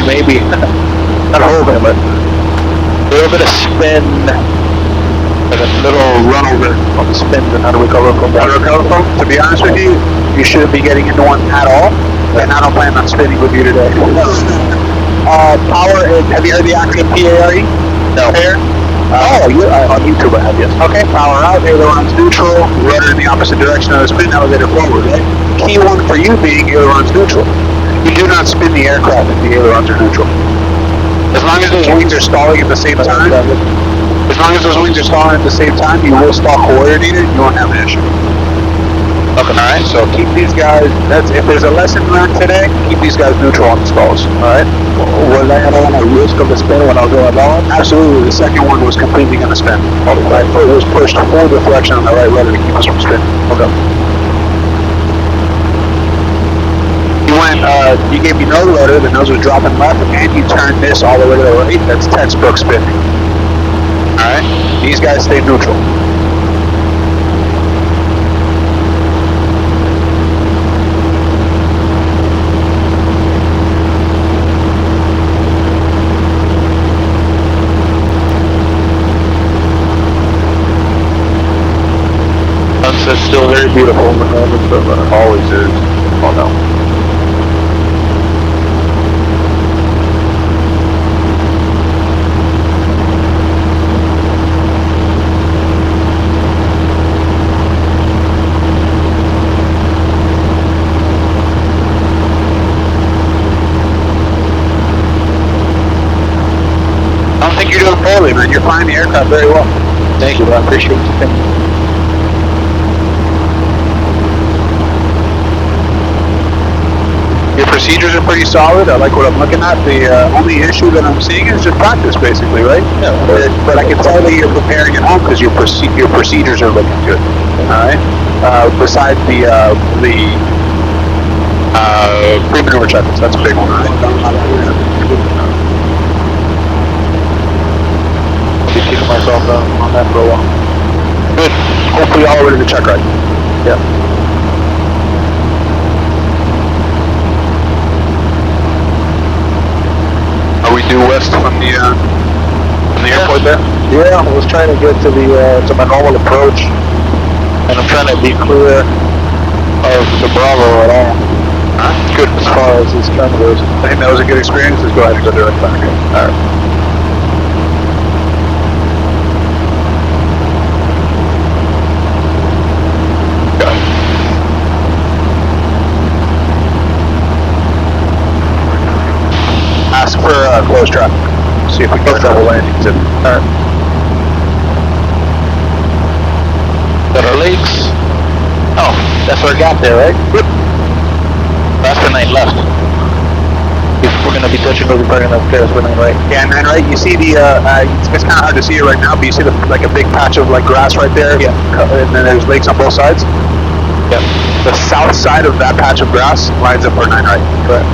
Maybe, not hoping, but a little bit of spin, like a little run over on the spins and how to recover from that. To be honest with you, you shouldn't be getting into one at all, and I don't plan on spinning with you today. Power, have you heard the acronym PARE? No. Air? On YouTube I have, yes. Okay, power out, ailerons neutral, rudder in the opposite direction of the spin, elevator forward, right? Key one for you being ailerons neutral. You do not spin the aircraft if the ailerons are neutral. As long as those wings are stalling at the same time, you will stall coordinated, you won't have an issue. Okay. Alright, so keep these guys, if there's a lesson learned today, keep these guys neutral on the stalls. Alright? Was I at all at risk of the spin when I was going down? Absolutely, the second one was completely going to spin. Right. It was pushed full deflection on the right rudder to keep us from spinning. Okay. You gave me no rudder, the nose was dropping left, and you turned this all the way to the right, that's textbook spinning. Alright? These guys stay neutral. Sunset's still very beautiful, regardless of always is. Oh no. You're doing poorly, man. You're flying the aircraft very well. Thank you, I appreciate it. Thank you. Your procedures are pretty solid. I like what I'm looking at. The only issue that I'm seeing is just practice, basically, right? Yeah. But I can tell that you're preparing at home because your procedures are looking good. All right. Besides the pre-maneuver checklists, that's a big one, right? I'll be keeping myself on that for a while. Good. Hopefully all ready to check right. Yeah. Are we due west from the airport there? Yeah, I was trying to get to the to my normal approach, and I'm trying to be clear of the Bravo at all. Good. As far as this turn goes. I think that was a good experience. Let's go ahead and go direct back. All right. Ask for close traffic. See if we can get a double landing. Alright. Got our legs. Oh, that's our gap there, right? Yep. That's for 9 left. If we're gonna be touching over part enough there, that's for 9 right. Yeah, and then right, you see the, it's kind of hard to see it right now, but you see like a big patch of like grass right there? Yeah. And then there's lakes on both sides? Yep. The south side of that patch of grass lines up for 9 right. Correct.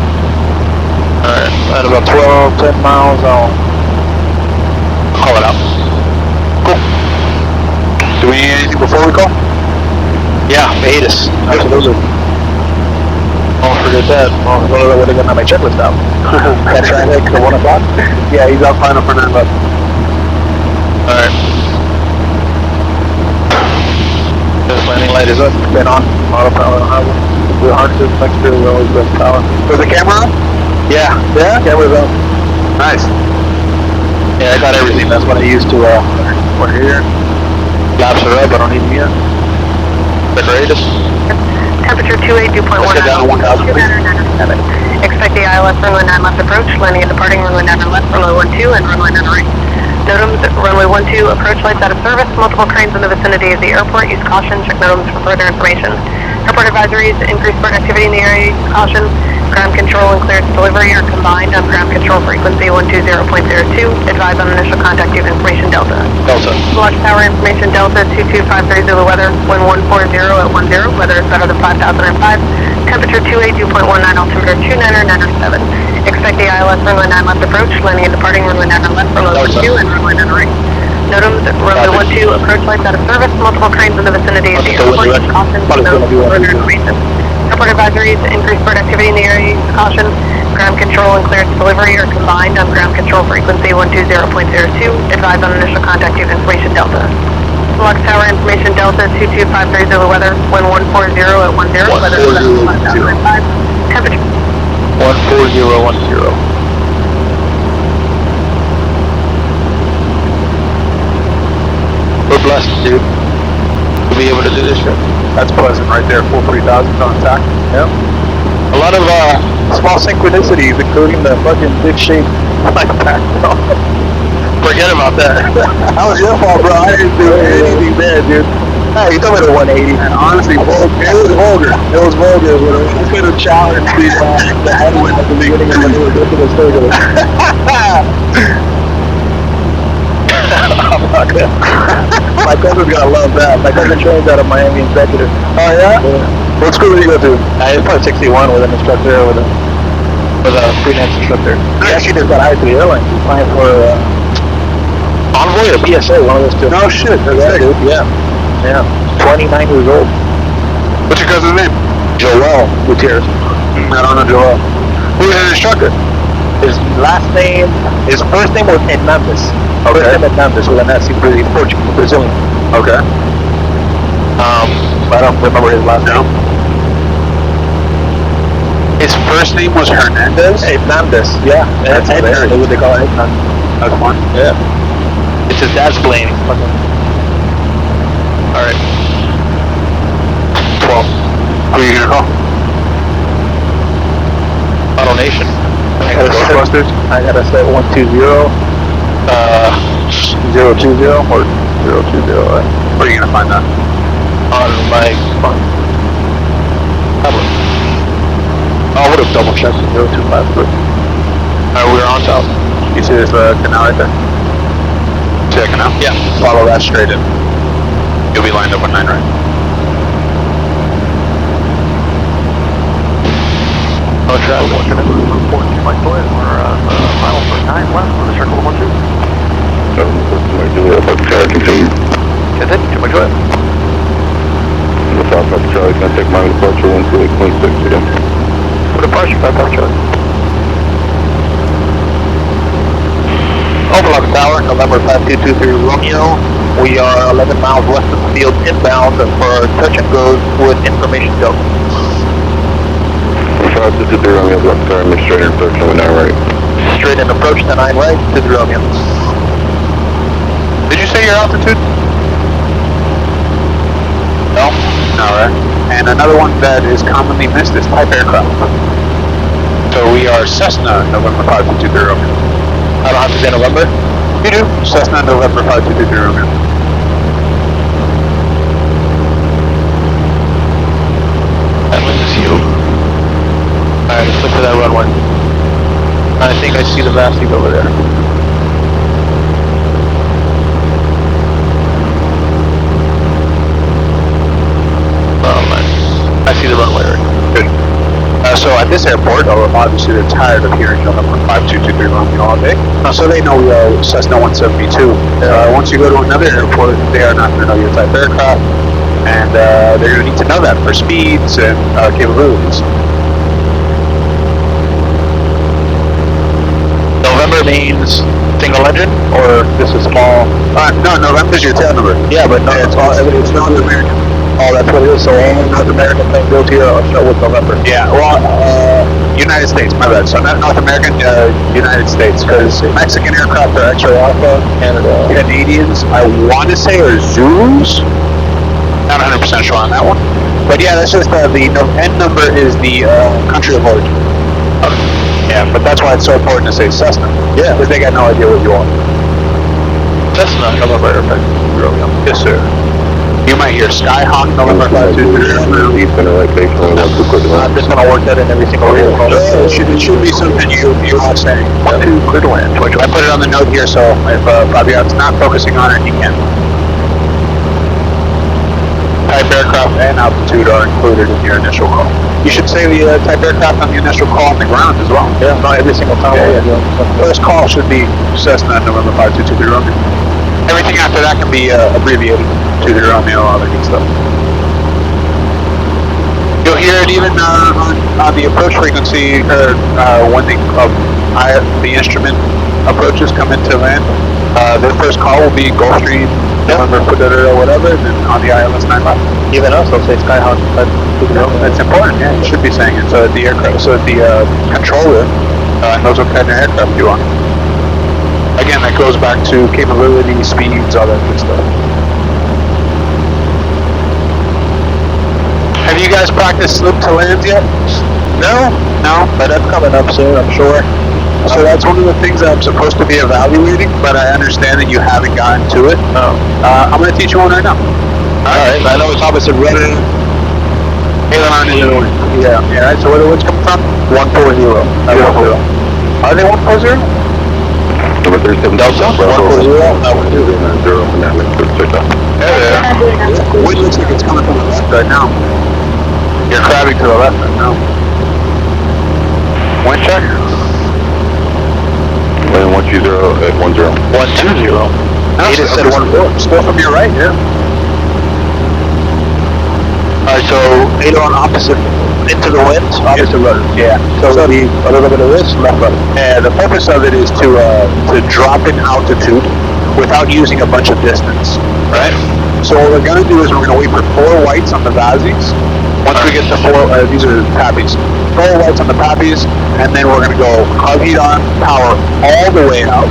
Alright, at about 10 miles, I'll call it out. Cool. Do we need anything before we call? Yeah, hiatus. Absolutely. Don't forget that. Well, I would have gotten my checklist out. That traffic at 1 o'clock? Yeah, he's out final for 9 bucks. Alright. This landing light is up. Been on. Autopilot on highway. We're harnesses next to the always been power. Was the camera on? Yeah. Yeah? Camera's on. Nice. Yeah, I got everything. That's what I used to, we're here. Laps are up. I don't need them yet. The greatest. Temperature 28, dew point 1. Let's get down to 1,000, please. Expect the ILS runway 9 left approach, landing and departing runway 9 left, runway 12, and runway 9 right. NOTAMs, runway 12, approach lights out of service, multiple cranes in the vicinity of the airport, use caution, check NOTAMs for further information. Airport advisories, increased bird activity in the area, use caution. Ground control and clearance delivery are combined on ground control frequency 120.02. Advise on initial contact due to information Delta. Delta. Watch tower information Delta 22530 Zulu weather, wind 140 at 10, weather is better than 5005. Temperature 28, dew point 19, altimeter 29907. Expect the ILS runway 9 left approach, landing and departing runway 9 left, runway 12, and runway 9 right. NOTAMs, runway 12, approach lights out of service, multiple cranes in the vicinity of the airport, use caution, no further information. Airport advisories, increased bird activity in the area, use caution. Ground control and clearance delivery are combined on ground control frequency 120.02. Advise on initial contact due to information Delta. Lux tower information Delta 22530 Zulu weather, wind 140 at 10, weather is 5005. Temperature 14010. We're blessed, dude, to be able to do this shit. That's pleasant right there, full 3,000 on attack. Yep. A lot of small synchronicities, including the fucking big shape like pack. Forget about that. That was your fault, bro. I didn't do anything there, dude. Hey, you told me the 180. And honestly, it was vulgar. It was vulgar, but it could have challenged the headwind at the beginning of the new ridiculous circle. My cousin's gonna love that. My cousin trains out of Miami Executive. Oh yeah? What school did you go to? It's probably 61 with an instructor, with a freelance instructor. He actually just got hired to the airline. He's flying for Envoy or BSA, one of those two. No shit, that's dude. Yeah. Yeah. 29 years old. What's your cousin's name? Joel Gutierrez. I don't know Joel. Who's his instructor? His first name was Hernandez. Okay. First name Hernandez with an S, he's Brazilian. Okay. I don't remember his last name. His first name was Hernandez? Hernandez, yeah. That's hilarious. What they call it, Hernandez. That's fun. Yeah. It's his dad's plane. Alright. 12. Who are you gonna call? Auto Nation. I gotta set 120, 020 or 020. Where are you gonna find that? On my phone. Tablet. I would have double checked the 025, but we're on top. You see this canal right there? See that canal? Yeah. Follow that straight in. You'll be lined up with 9 right. No traffic. We're final for 9 left for the circle of 1-2. Continue. Is it? Too much what? The South Charlie, can I take my departure 128.6 again? For departure, 5 Charlie. Overlock Tower, November 5223 Romeo. We are 11 miles west of the field inbound for touch and goes with information Delta. 5223 Romeo, left turn, straight in approach, number 9 right. Straight in approach to 9 right to the Romeo. Did you say your altitude? No? No, right? And another one that is commonly missed is type aircraft. So we are Cessna, November 5223 Romeo. I don't have to say November? You do. Cessna, November 5223 Romeo. That one is you. Alright, let's look for that runway. I think I see the Vastic over there. Oh man, I see the runway right. Good. So at this airport, obviously they're tired of hearing number 5223 Romeo all day. So they know Cessna 172. Once you go to another airport, they are not going to know your type aircraft, and they're going to need to know that for speeds and capabilities. November means single engine, or this is small? No, November's your tail number. Yeah, but no, it's North American. Oh, that's what it is. So all North American thing built here are show with November. Yeah, well, United States, my bad. So not North American, United States, because Mexican aircraft are X-ray Alpha, Canada. Canadians, I want to say, are Zulus. Not 100% sure on that one. But yeah, that's just the N number is the country of origin. Yeah, but that's why it's so important to say Cessna. Yeah. Because they got no idea what you want. Cessna, November airplane. Yes, sir. You might hear Skyhawk, November 5223. I'm just gonna work that in every single year. It should be something you are saying. I put it on the note here, so if Fabian's not focusing on it, he can. Type aircraft and altitude are included in your initial call. You should say the type aircraft on the initial call on the ground as well. Yeah, not every single time. First call should be Cessna November 5223 Romeo. Everything after that can be abbreviated to the Romeo, all that good stuff. You'll hear it even on the approach frequency, or when the instrument approaches come into land. Their first call will be Gulfstream, November, or whatever, and then on the ILS 95. Even us, they'll say Skyhawk. That's important, yeah. You should be saying it. So the aircraft, so the controller knows what kind of aircraft you want. Again, that goes back to capability, speeds, all that good stuff. Have you guys practiced slip to lands yet? No? No? But that's coming up soon, I'm sure. So that's one of the things that I'm supposed to be evaluating, but I understand that you haven't gotten to it. No. I'm going to teach you one right now. Alright, I know it's opposite rudder. Yeah, right, so where the winds come from? 140. Are they 140? Number 37 Delta. 140. Yeah. Wind looks like it's coming from the left right now. You're crabbing to the left right now. Wind check. 120 at 10. 120. Eight is set 14. Still from your right, yeah. Alright, so 8 on opposite into the wind, opposite rudder. Yeah. So a little bit of this, left rudder. Yeah, the purpose of it is to drop in altitude without using a bunch of distance, right? So what we're going to do is we're going to wait for 4 whites on the Vazis. Once we get to 4, these are Pappies. 4 whites on the Pappies, and then we're going to go hub heat on, power all the way out.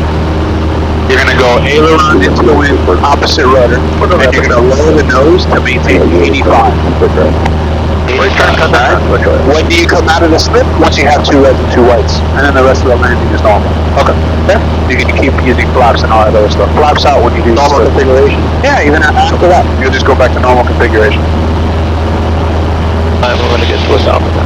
You're going to go aileron into the wind, opposite rudder, and you're going to lower the nose to maintain 85. When do you come out of the slip? Once you have 2 reds and 2 whites, and then the rest of the landing is normal. Okay. Yeah. You can keep using flaps and all that other stuff. Flaps out when you do normal configuration. Yeah, even after that, you'll just go back to normal configuration. I'm going to get to a south of that.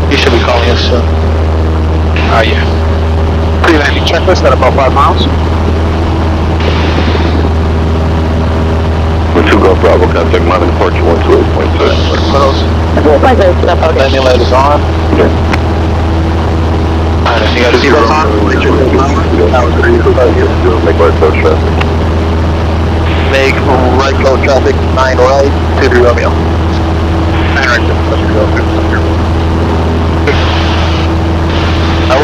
You should be calling us soon. Yeah. Pre-landing checklist at about 5 miles. 2 Golf Bravo, contact Mountain Departure 128.6. Landing light is on. Okay. Alright, you got to see what's on. Make right close traffic. Make right close traffic, 9 right, 23 Romeo. 9 right,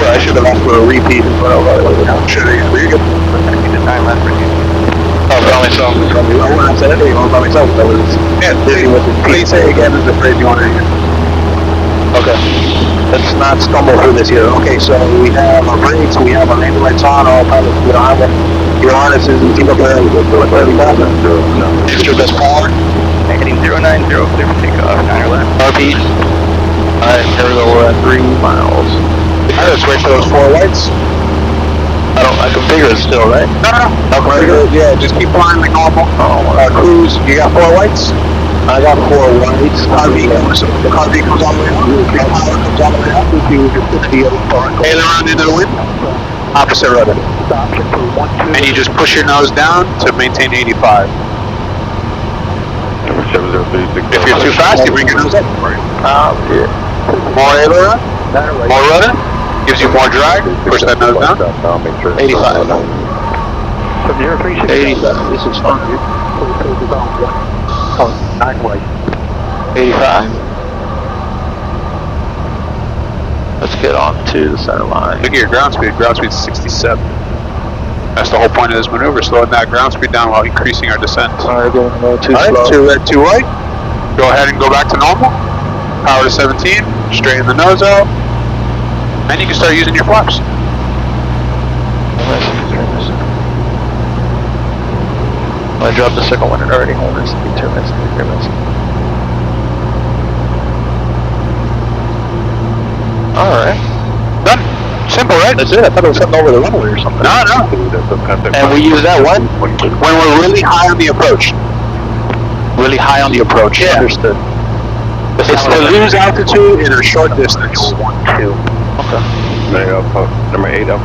I should have asked for a repeat, but I'm sure they were good. The time left for you. Oh, by myself. I wouldn't have said anything by myself. That was, please say again the phrase you want to hear. Okay. Let's not stumble through this here. Okay, so we have our brakes, we have our landing lights on, all pilots. We don't have your harnesses and keep up there. Extra best power. Heading 090, clear for takeoff, 9 left. RP. Alright, here we go, we're at 3 miles. Alright, let's wait for those 4 lights. I configure it still, right? No. I'll configure it. Yeah, just keep flying like normal. Cruise, you got 4 lights? I got 4 whites. Harvey comes all the way up. Power comes all the way up. Tail around into the wind. Opposite rudder. And you just push your nose down to maintain 85. If you're too fast, you bring your nose up. Yeah. More aileron. More rudder. Gives you more drag. Push that nose down. 85. 85. This is fun, dude. 85. Let's get on to the center line. Look at your ground speed. Ground speed is 67. That's the whole point of this maneuver, slowing that ground speed down while increasing our descent. Alright, going a little too slow. Alright, 2 red, 2 white. Go ahead and go back to normal. Power to 17. Straighten the nose out. And you can start using your flaps. I dropped the second one and already hold this. 2 minutes, 3 minutes. Alright. Done. Simple, right? That's it. I thought it was something over the runway or something. No, no. And we use that one when we're really high on the approach. Really high on the approach. Yeah. Understood. It's to lose altitude in a short distance. 1, 2. Okay. Number 8 up.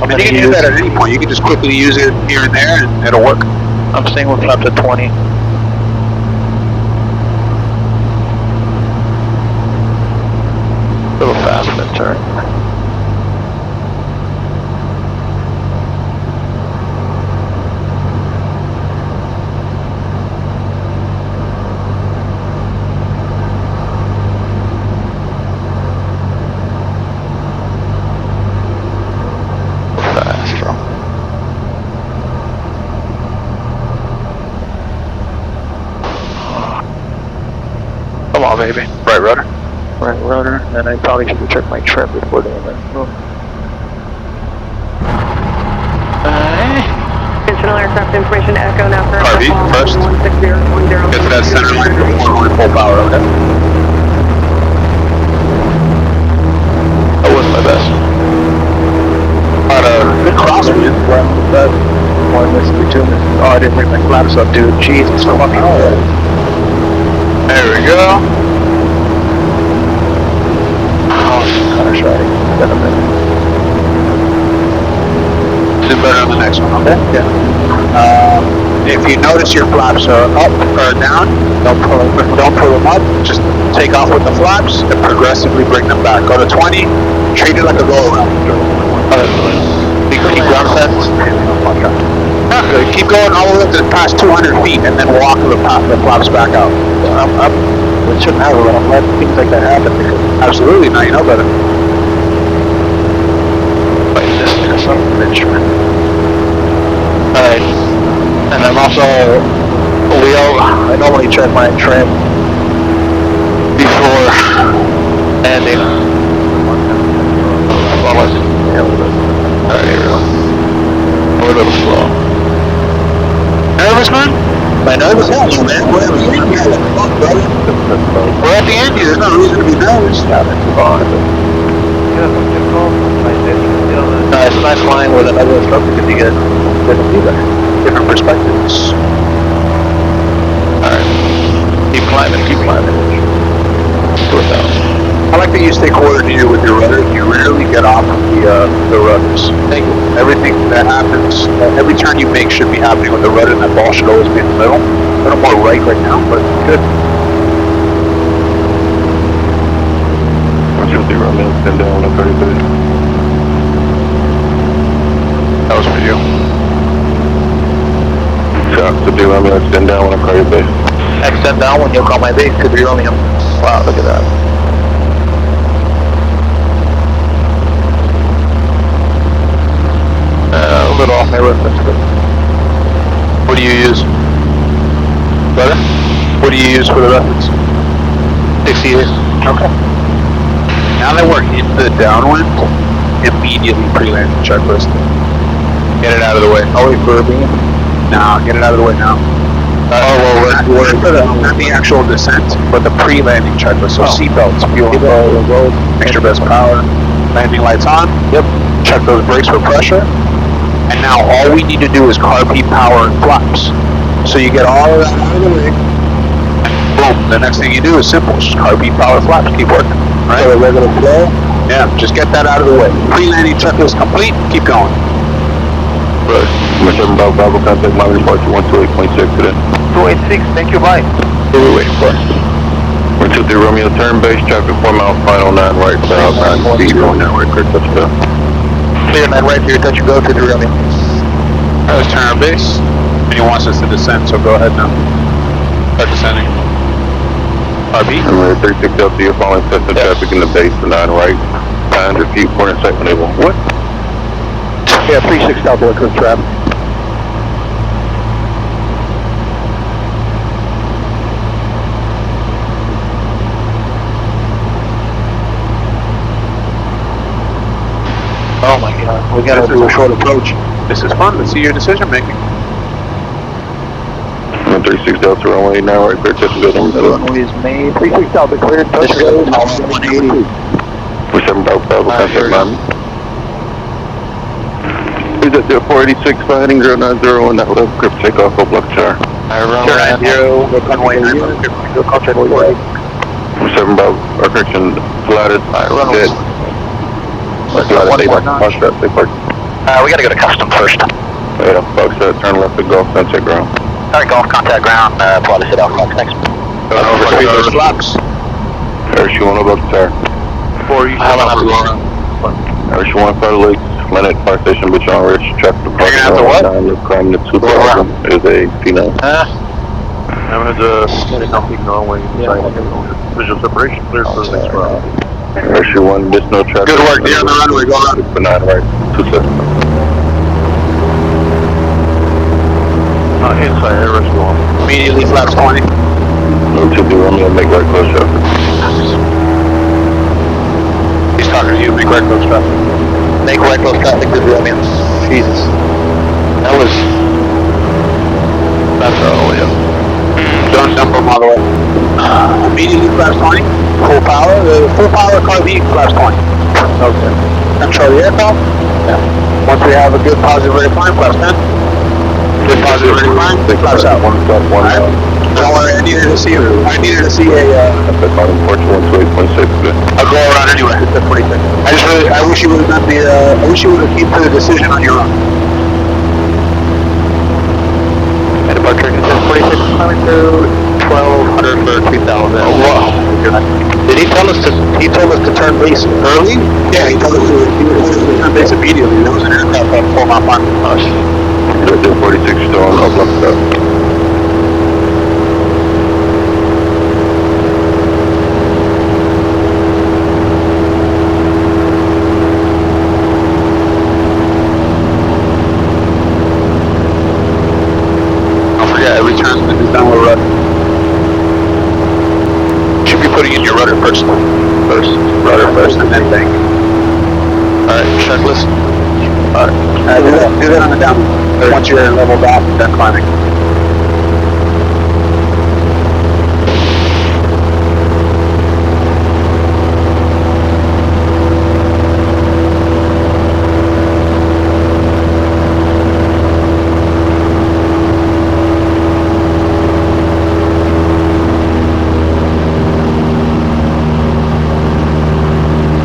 And you can use that at any point. You can just quickly use it here and there, and it'll work. I'm staying with flaps at 20. A little fast in turn. Come on, baby. Right rudder. Right rudder, and I probably should have checked my trim before doing that. Conventional aircraft information Echo now for RV first. 16010. Get to that center line before going full power, okay? That wasn't my best. Good crosswind. But 1 minute, 2 minutes. Oh, I didn't bring my flaps up, dude. Jesus fucking. There we go. Oh, kind of shy. Do better on the next one, okay? Yeah. If you notice your flaps are up or down, don't pull them up. Just take off with the flaps and progressively bring them back. Go to 20. Treat it like a go around. Keep ground set. Not good. Keep going all the way up to past 200 feet and then walk the flaps back out. It shouldn't have a lot of things like that happen because absolutely, now you know better. Alright. And I'm also I normally check my trim before landing. Alright, here we go. We're a little slow. Nervous, man? My nervous? Hell no, man. We're at the end. We're at the end. There's no reason to be nervous. It's nice flying with another instructor because you get different perspectives. Alright. Keep climbing. I like that you stay coordinated with your rudder. You rarely get off the rudders. Everything that happens, every turn you make should be happening with the rudder, and that ball should always be in the middle. A little more right now, but good. That was for you. Extend down when I call your base. Extend down when you call my base because you're only on. Wow, look at that. A little off my reference, but What do you use? Brother? What do you use for the reference? 6 years. Okay. Now that we're in the downwind, immediately pre-landing checklist. Get it out of the way. I'll wait for a beam. Nah, get it out of the way now. We're not the actual descent, but the pre-landing checklist. So seatbelts, fuel, road, extra best power, landing lights on. Yep. Check those brakes for pressure. And now all we need to do is carb heat, power, and flaps. So you get all of that out of the way. boom. The next thing you do is simple. It's just carb power flaps. Keep working. Right? So regular flow. Yeah, just get that out of the way. Pre-landing checklist complete. Keep going. Right. Number 7 Bravo, Bravo, contact Miami departure 128.6 today. 286, thank you, bye. Who are we waiting for? 123 Romeo, turn base, traffic 4 miles, final 9 right, south, 9 speed, going down right, clear touchdown. Clear 9 right, clear touch and go to the Romeo. Alright, let's turn our base. And he wants us to descend, so go ahead now. Start descending. RB. Number 36 Delta, you're following Cessna traffic in the base for 9 right, 500 feet, corner sight when able. What? Yeah, 36 Delta, clear traffic. Oh my god, we gotta do a short approach. This is fun, let's see your decision making. 36 Delta, runway 9 right, clear touch and go number 2. Runway is made. 36 Delta, clear touch and go, 180. 47 Bravo, Bravo, contact Miami. Please at 486, fly heading 090 on that level, grip takeoff, go block char. Turn 90, runway 9, go contact 48. 47 Bravo, our correction, flattest, dead. We gotta go to custom first. Yeah, Foxtrot, turn left to Golf, contact ground. Alright, golf contact ground, plot us at Alpha Fox, thanks. Over speed those flaps. Parachute 1 above the tower. How long have we gone? Parachute 1 fire lakes, Leonard Fire Station, Bichon Ridge, traffic You're gonna have to what? Climbing to 2000 is a P9. I'm gonna something wrong with visual separation clear for the next round. Parachute 1, there's no traffic. Good work, you're on the runway, go around. For 9 right, 27. Inside, everyone's going. Immediately flaps 20. No 2B Romeo, make right close traffic. He's talking to you, make right close traffic. Make right close traffic, good Romeo. Jesus. That was... That's all, yeah. Don't dump him all the way. Immediately flaps 20. Full power, full power car V flaps 20. Okay. Control the aircraft? Yeah. Once we have a good positive rate of climb, flaps 10. Good positive rate of climb, flaps out. Alright. Don't worry, I needed to see a, Porch 128.6, good. I'll go around anyway. I wish you would have done the, I wish you would have came to the decision on your own. And departure condition 46, climbing to 1200 for 3000. Oh, wow. Did he tell us to, turn base early? Yeah, he told us to turn base immediately. There was an aircraft that pulled off on us. 46 still on up left stuff. Don't forget, every turn that is downward rudder. Should be putting in your rudder first. Rudder first, and then bank. Alright, checklist. Alright, do that on the down. Once you're leveled off, then climbing.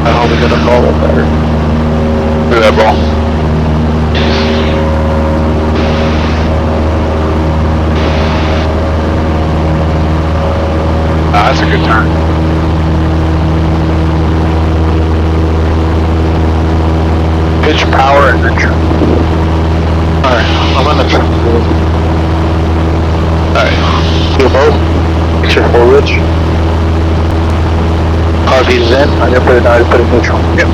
I hope we get a ball up there. Do that ball. That's a good turn. Pitch, power, and then trim. Alright, I'm on the trim. Alright, do both. Make sure full rich. RV's in. I'm gonna put it now, put it neutral. Yep.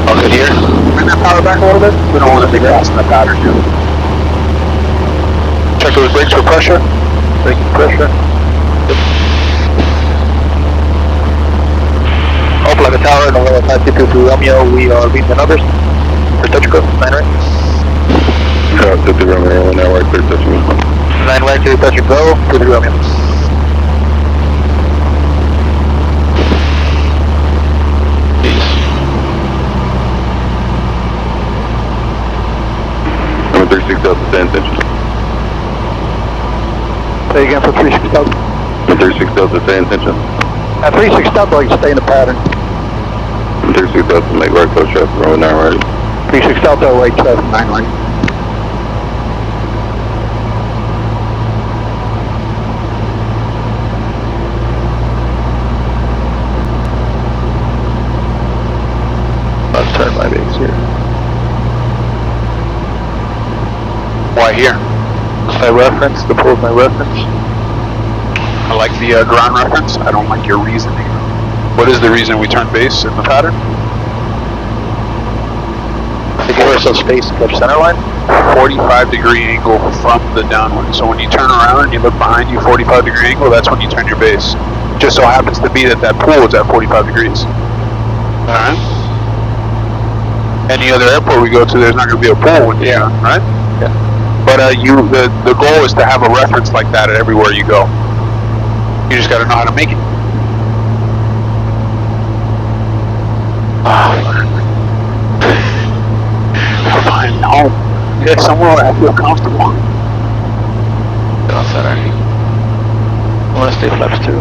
All good here. Bring that power back a little bit. We don't want to be gas in the powder too. Check those brakes for pressure. Brake pressure. Yep. Open like a tower, November 522 Romeo, we are reading the numbers. For touch code, 9 right. 50 Romeo, 9 right, clear touch me. 9 right to touch and go, 50 Romeo. Number 36 Delta, 10 attention. Say again for 36 Delta. 36 Delta, stay in tension. At 36 Delta, you stay in the pattern. 36 Delta, make right close traffic, runway 9 right. 36 Delta, right traffic, 9 right. Left turn my base here. Why here? It's my reference, the pool is my reference. I like the ground reference. I don't like your reasoning. What is the reason we turn base in the pattern? To give ourselves space to catch center line. 45-degree angle from the downwind. So when you turn around and you look behind you, 45-degree angle, that's when you turn your base. Just so happens to be that that pool is at 45 degrees. Alright? Any other airport we go to, there's not going to be a pool when you turn, right? Yeah. But the goal is to have a reference like that at everywhere you go. You just got to know how to make it. Fine, home. Yeah, somewhere where I feel comfortable. Get on center. I want to stay flaps 2.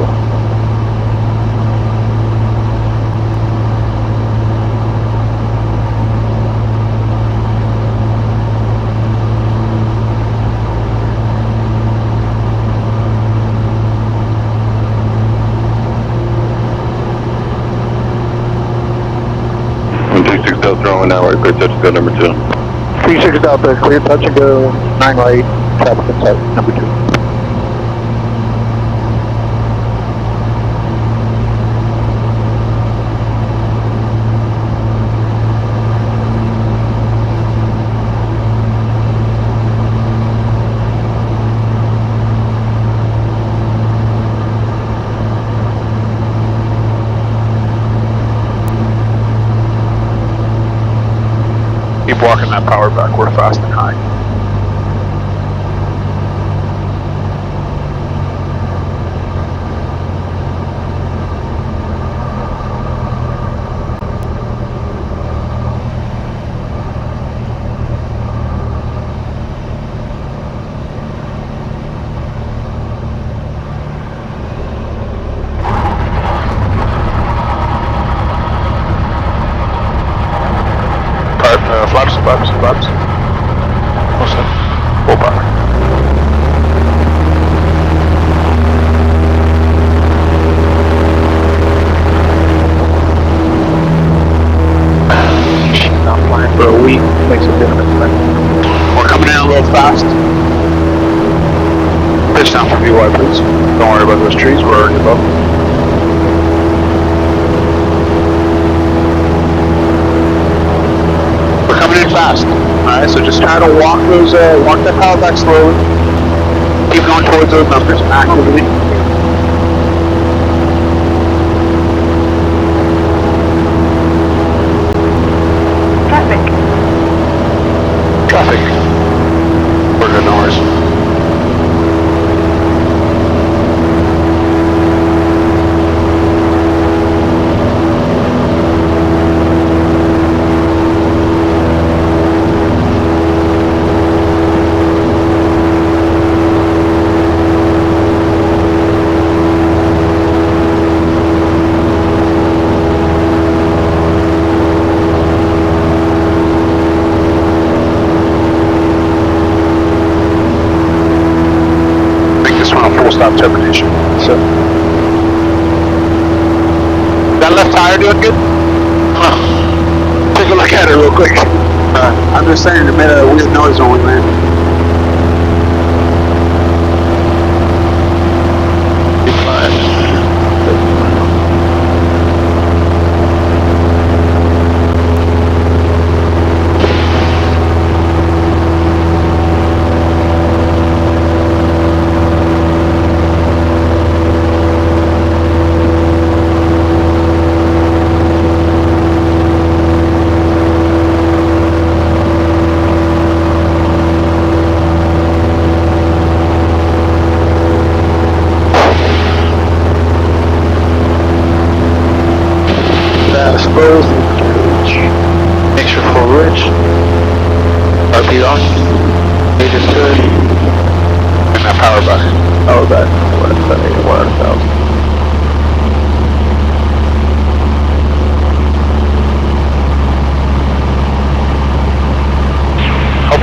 Runway 9 right, clear touch and go number 2. 36 Delta, clear touch and go, 9 right, traffic inside, number 2. Keep walking that power back. We're fast and high. Flaps. What's that? Full power. Not flying for a week makes a difference, man. We're coming in a little fast. Pitch down for VY, please. Don't worry about those trees. We're already above them. Fast. Alright, so just try to walk that power back slowly. Keep going towards those numbers actively. Traffic. We're good, no worries. Stop termination. So that left tire doing good? Huh. Take a look at it real quick. I'm just saying it made a weird noise when we landed. Make sure full rich. RP on. Gauge is good. And that power back. Oh, that. What is that? 100,000.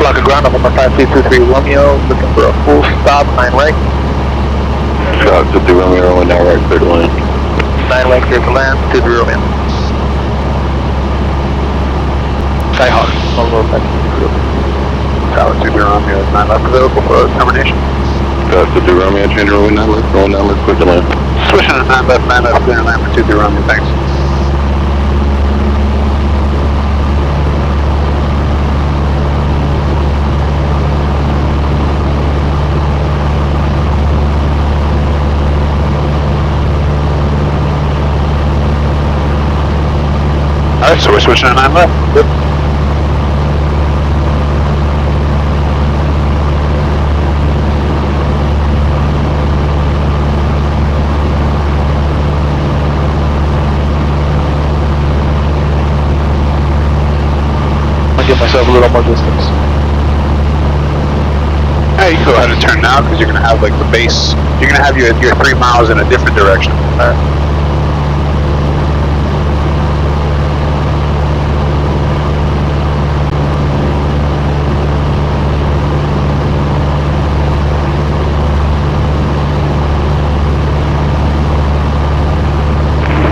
Block of ground, number 5323 Romeo, looking for a full stop, 9 right. Shot 50 Romeo, and now right, clear to land. 9 right, clear to land, 23 Romeo. Skyhawk, I'll back to Tower 2 Romeo, 9 left available for termination. Shot 50 Romeo, change runway 9 left, clear to land. Switching to 9 left, clear to land for 2 Romeo, thanks. Alright, so we're switching to 9 left. Yep. I'll give myself a little more distance. Yeah, you can go ahead and turn now because you're going to have like the base. You're going to have your 3 miles in a different direction. Alright.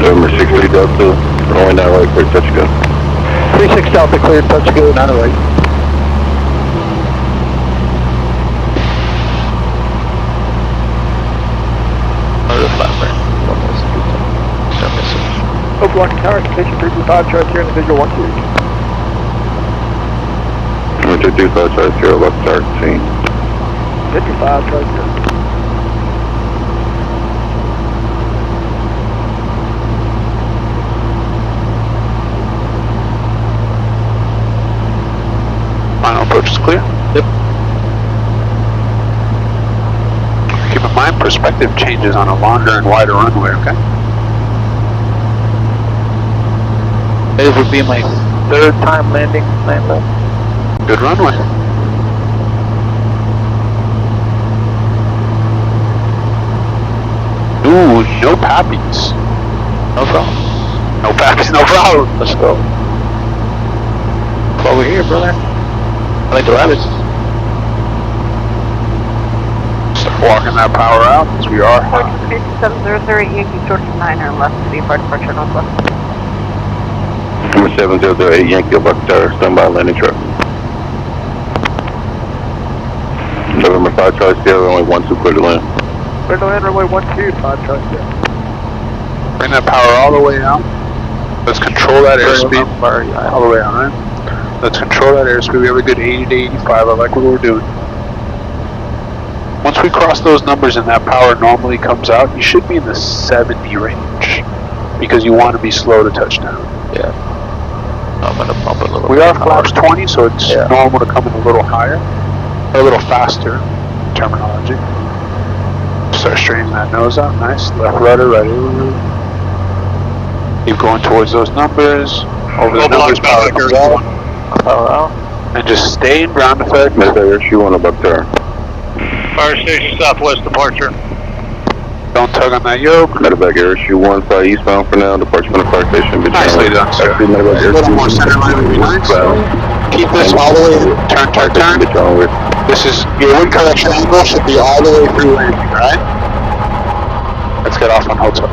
November 63 Delta, runway 9 right, clear touch go. 36 Delta, clear, touch go, 9 right. Another flat right. Hope Block Tower, station 325, try to individual 1 2. 225, try to left start scene. 55, try to. Final approach is clear. Yep. Keep in mind, perspective changes on a longer and wider runway, okay? It would be my 3rd time landing 9 left. Good runway. Ooh, no pappies. No problem. No pappies, no problem. Let's go. That's why we're here, brother. I like the rabbits. Start walking that power out as we are. 700 Yankee Georgia 9 or left to depart departure northwest. Number 708 Yankee Buck Tower, stand by landing truck. November 5 Charlie Sierra, runway 12 clear to land. Clear to land, runway 12, 5 Charlie Sierra. Bring that power all the way out. Let's control that airspeed all the way out, right? Let's control that airspeed. We have a good 80 to 85. I like what we're doing. Once we cross those numbers and that power normally comes out, you should be in the 70 range because you want to be slow to touchdown. Yeah. I'm gonna pump it a little We bit. are flaps 20, so it's normal to come in a little higher, or a little faster, terminology. Start straightening that nose out, nice. Left rudder, right over. Keep going towards those numbers. Over the numbers, power comes out. Power out. And just stay in ground effect. Miss airshoe on a Buck Tower. Fire station southwest departure. Don't tug on that yoke. Medevac airshoe 1, fly eastbound for now, departure from the fire station. Nicely done, sir. Actually, Medevac A little airshoe more center line would be nice. Keep this all the way in. Turn, turn, turn. Get you on with. This is, your wind correction angle should be all the way through landing, right? Let's get off on hotel.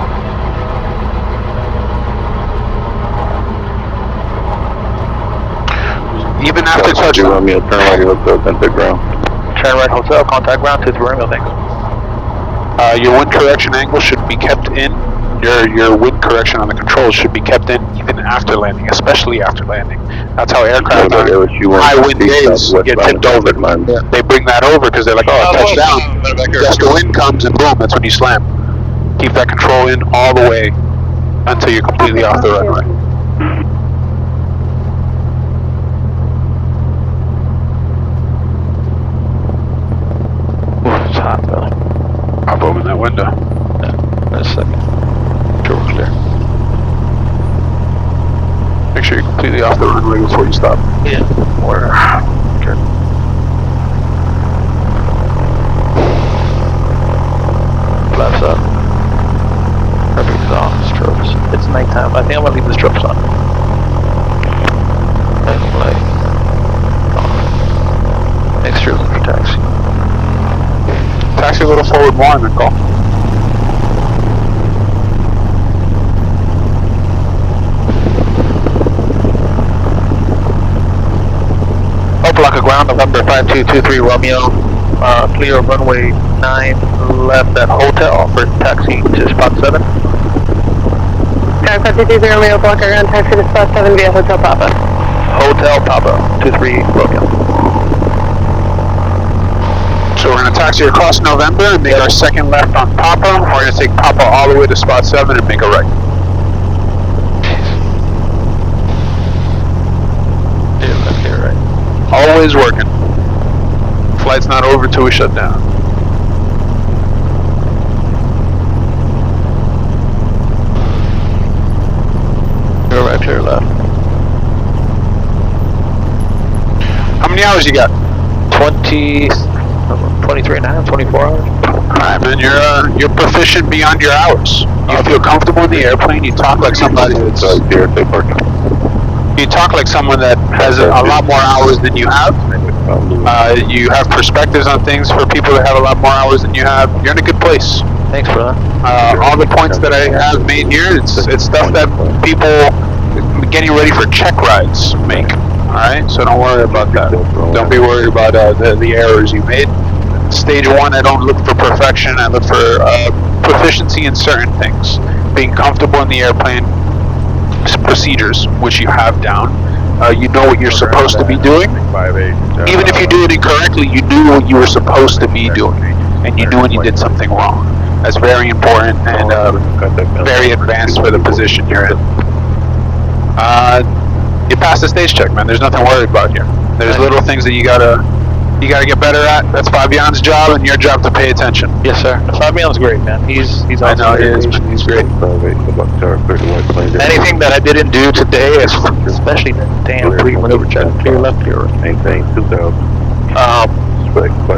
Even after touchdown. Romeo, turn right hotel, contact ground. Turn right hotel, contact ground, 2 Romeo, thanks. Your wind correction angle should be kept in. Your wind correction on the controls should be kept in even after landing, especially after landing. That's how aircraft on high wind days get tipped over. They bring that over because they're like, oh, touchdown. Gust of wind comes and boom, that's when you slam. Keep that control in all the way until you're completely off the runway. Ooh, it's hot, brother. Hop open that window. Yeah, in a second. Door clear. Make sure you're completely off the runway before you stop. Yeah. Order. Turn. It's nighttime. I think I'm gonna leave the strobes on. And like, extras for taxi. Taxi a little forward more and then call. Opelika ground, November 5223 Romeo. Clear runway 9 left at hotel for taxi to spot 7. Sky 5230 Romeo, block around taxi to spot 7 via Hotel Papa. Hotel Papa 23 Romeo. So we're going to taxi across November and make our second left on Papa. We're going to take Papa all the way to spot 7 and make a right. Clear right. Always working. Flight's not over till we shut down. Clear right, clear left. How many hours you got? 23 and a half, 24 hours. Alright, man, you're proficient beyond your hours. You feel comfortable in the airplane. You talk like somebody that's... You talk like someone that has a lot more hours than you have. You have perspectives on things for people that have a lot more hours than you have. You're in a good place. Thanks, brother. All the points that I have made here, it's stuff that people getting ready for check rides make. Alright, so don't worry about that. Don't be worried about the errors you made. Stage 1, I don't look for perfection. I look for proficiency in certain things. Being comfortable in the airplane, procedures, which you have down. You know what you're supposed to be doing. Even if you do it incorrectly, you knew what you were supposed to be doing. And you knew when you did something wrong. That's very important and very advanced for the position you're in. You passed the stage check, man. There's nothing worried about here. There's little things that you gotta get better at. That's Fabian's job and your job to pay attention. Yes, sir. Fabian's great, man. He's awesome. I know he is. He's great. Anything that I didn't do today, especially the damn pre-maneuver check, clear left, clear right. Maintain 2000.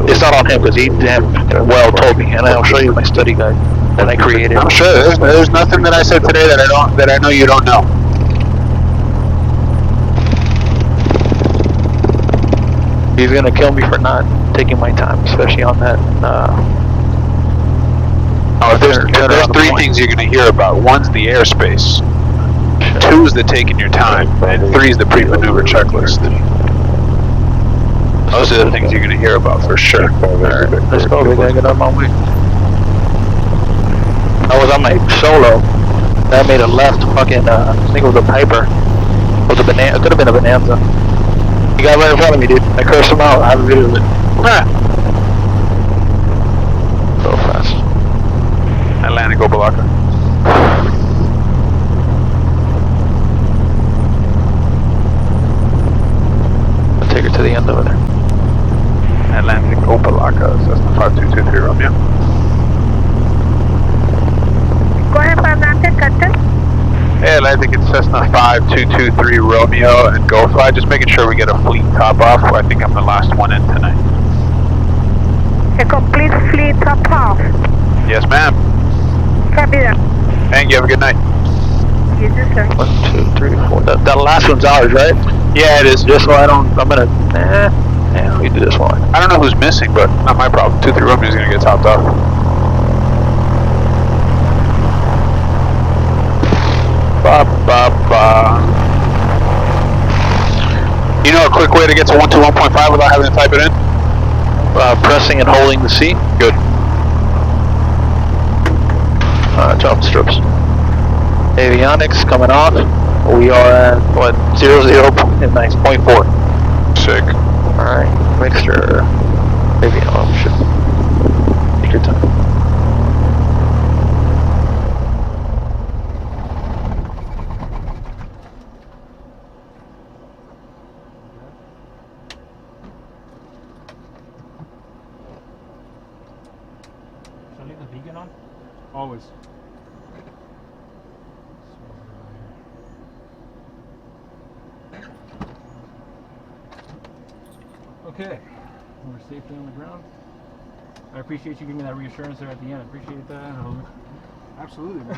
It's not on him because he damn well told me, and I'll show you my study guide that I created. I'm sure there's nothing that I said today that I know you don't know. He's gonna kill me for not taking my time, especially on that. There's 3 things you're gonna hear about. One's the airspace. 2 is the taking your time, and 3 is the pre-maneuver checklist. Those are the things you're gonna hear about for sure. Alright, let's go. We're gonna get on my way. I was on my solo. I made a left. Fucking, I think it was a Piper. It was a Bonanza. It could have been a Bonanza. You got right in front of me, dude. I cursed him out. I have a video of it. So fast. Atlantic Opelika. I'll take her to the end over there. Atlantic Opelika, Cessna 5223 Romeo. Go ahead, Atlantic, Captain. Hey Atlantic, it's Cessna 5223 Romeo and go fly. Just making sure we get a fleet top off. I think I'm the last one in tonight. A complete fleet top off. Yes, ma'am. Copy that. Thank you. Have a good night. You do, sir. 1, 2, 3, 4. That last one's ours, right? Yeah, it is. Just so I don't. I'm gonna. We do this one. I don't know who's missing, but not my problem. 23 Romeo's gonna get topped off. Ba ba ba. You know a quick way to get to 121.5 without having to type it in? Pressing and holding the C. Good. Jump strips. Avionics coming off. We are at what 0.4. Sick. Alright, mixture. Maybe shit. Take your time. Should I leave the vegan on? Always. Okay, we're safely on the ground. I appreciate you giving me that reassurance there at the end. I appreciate that. Absolutely, bro.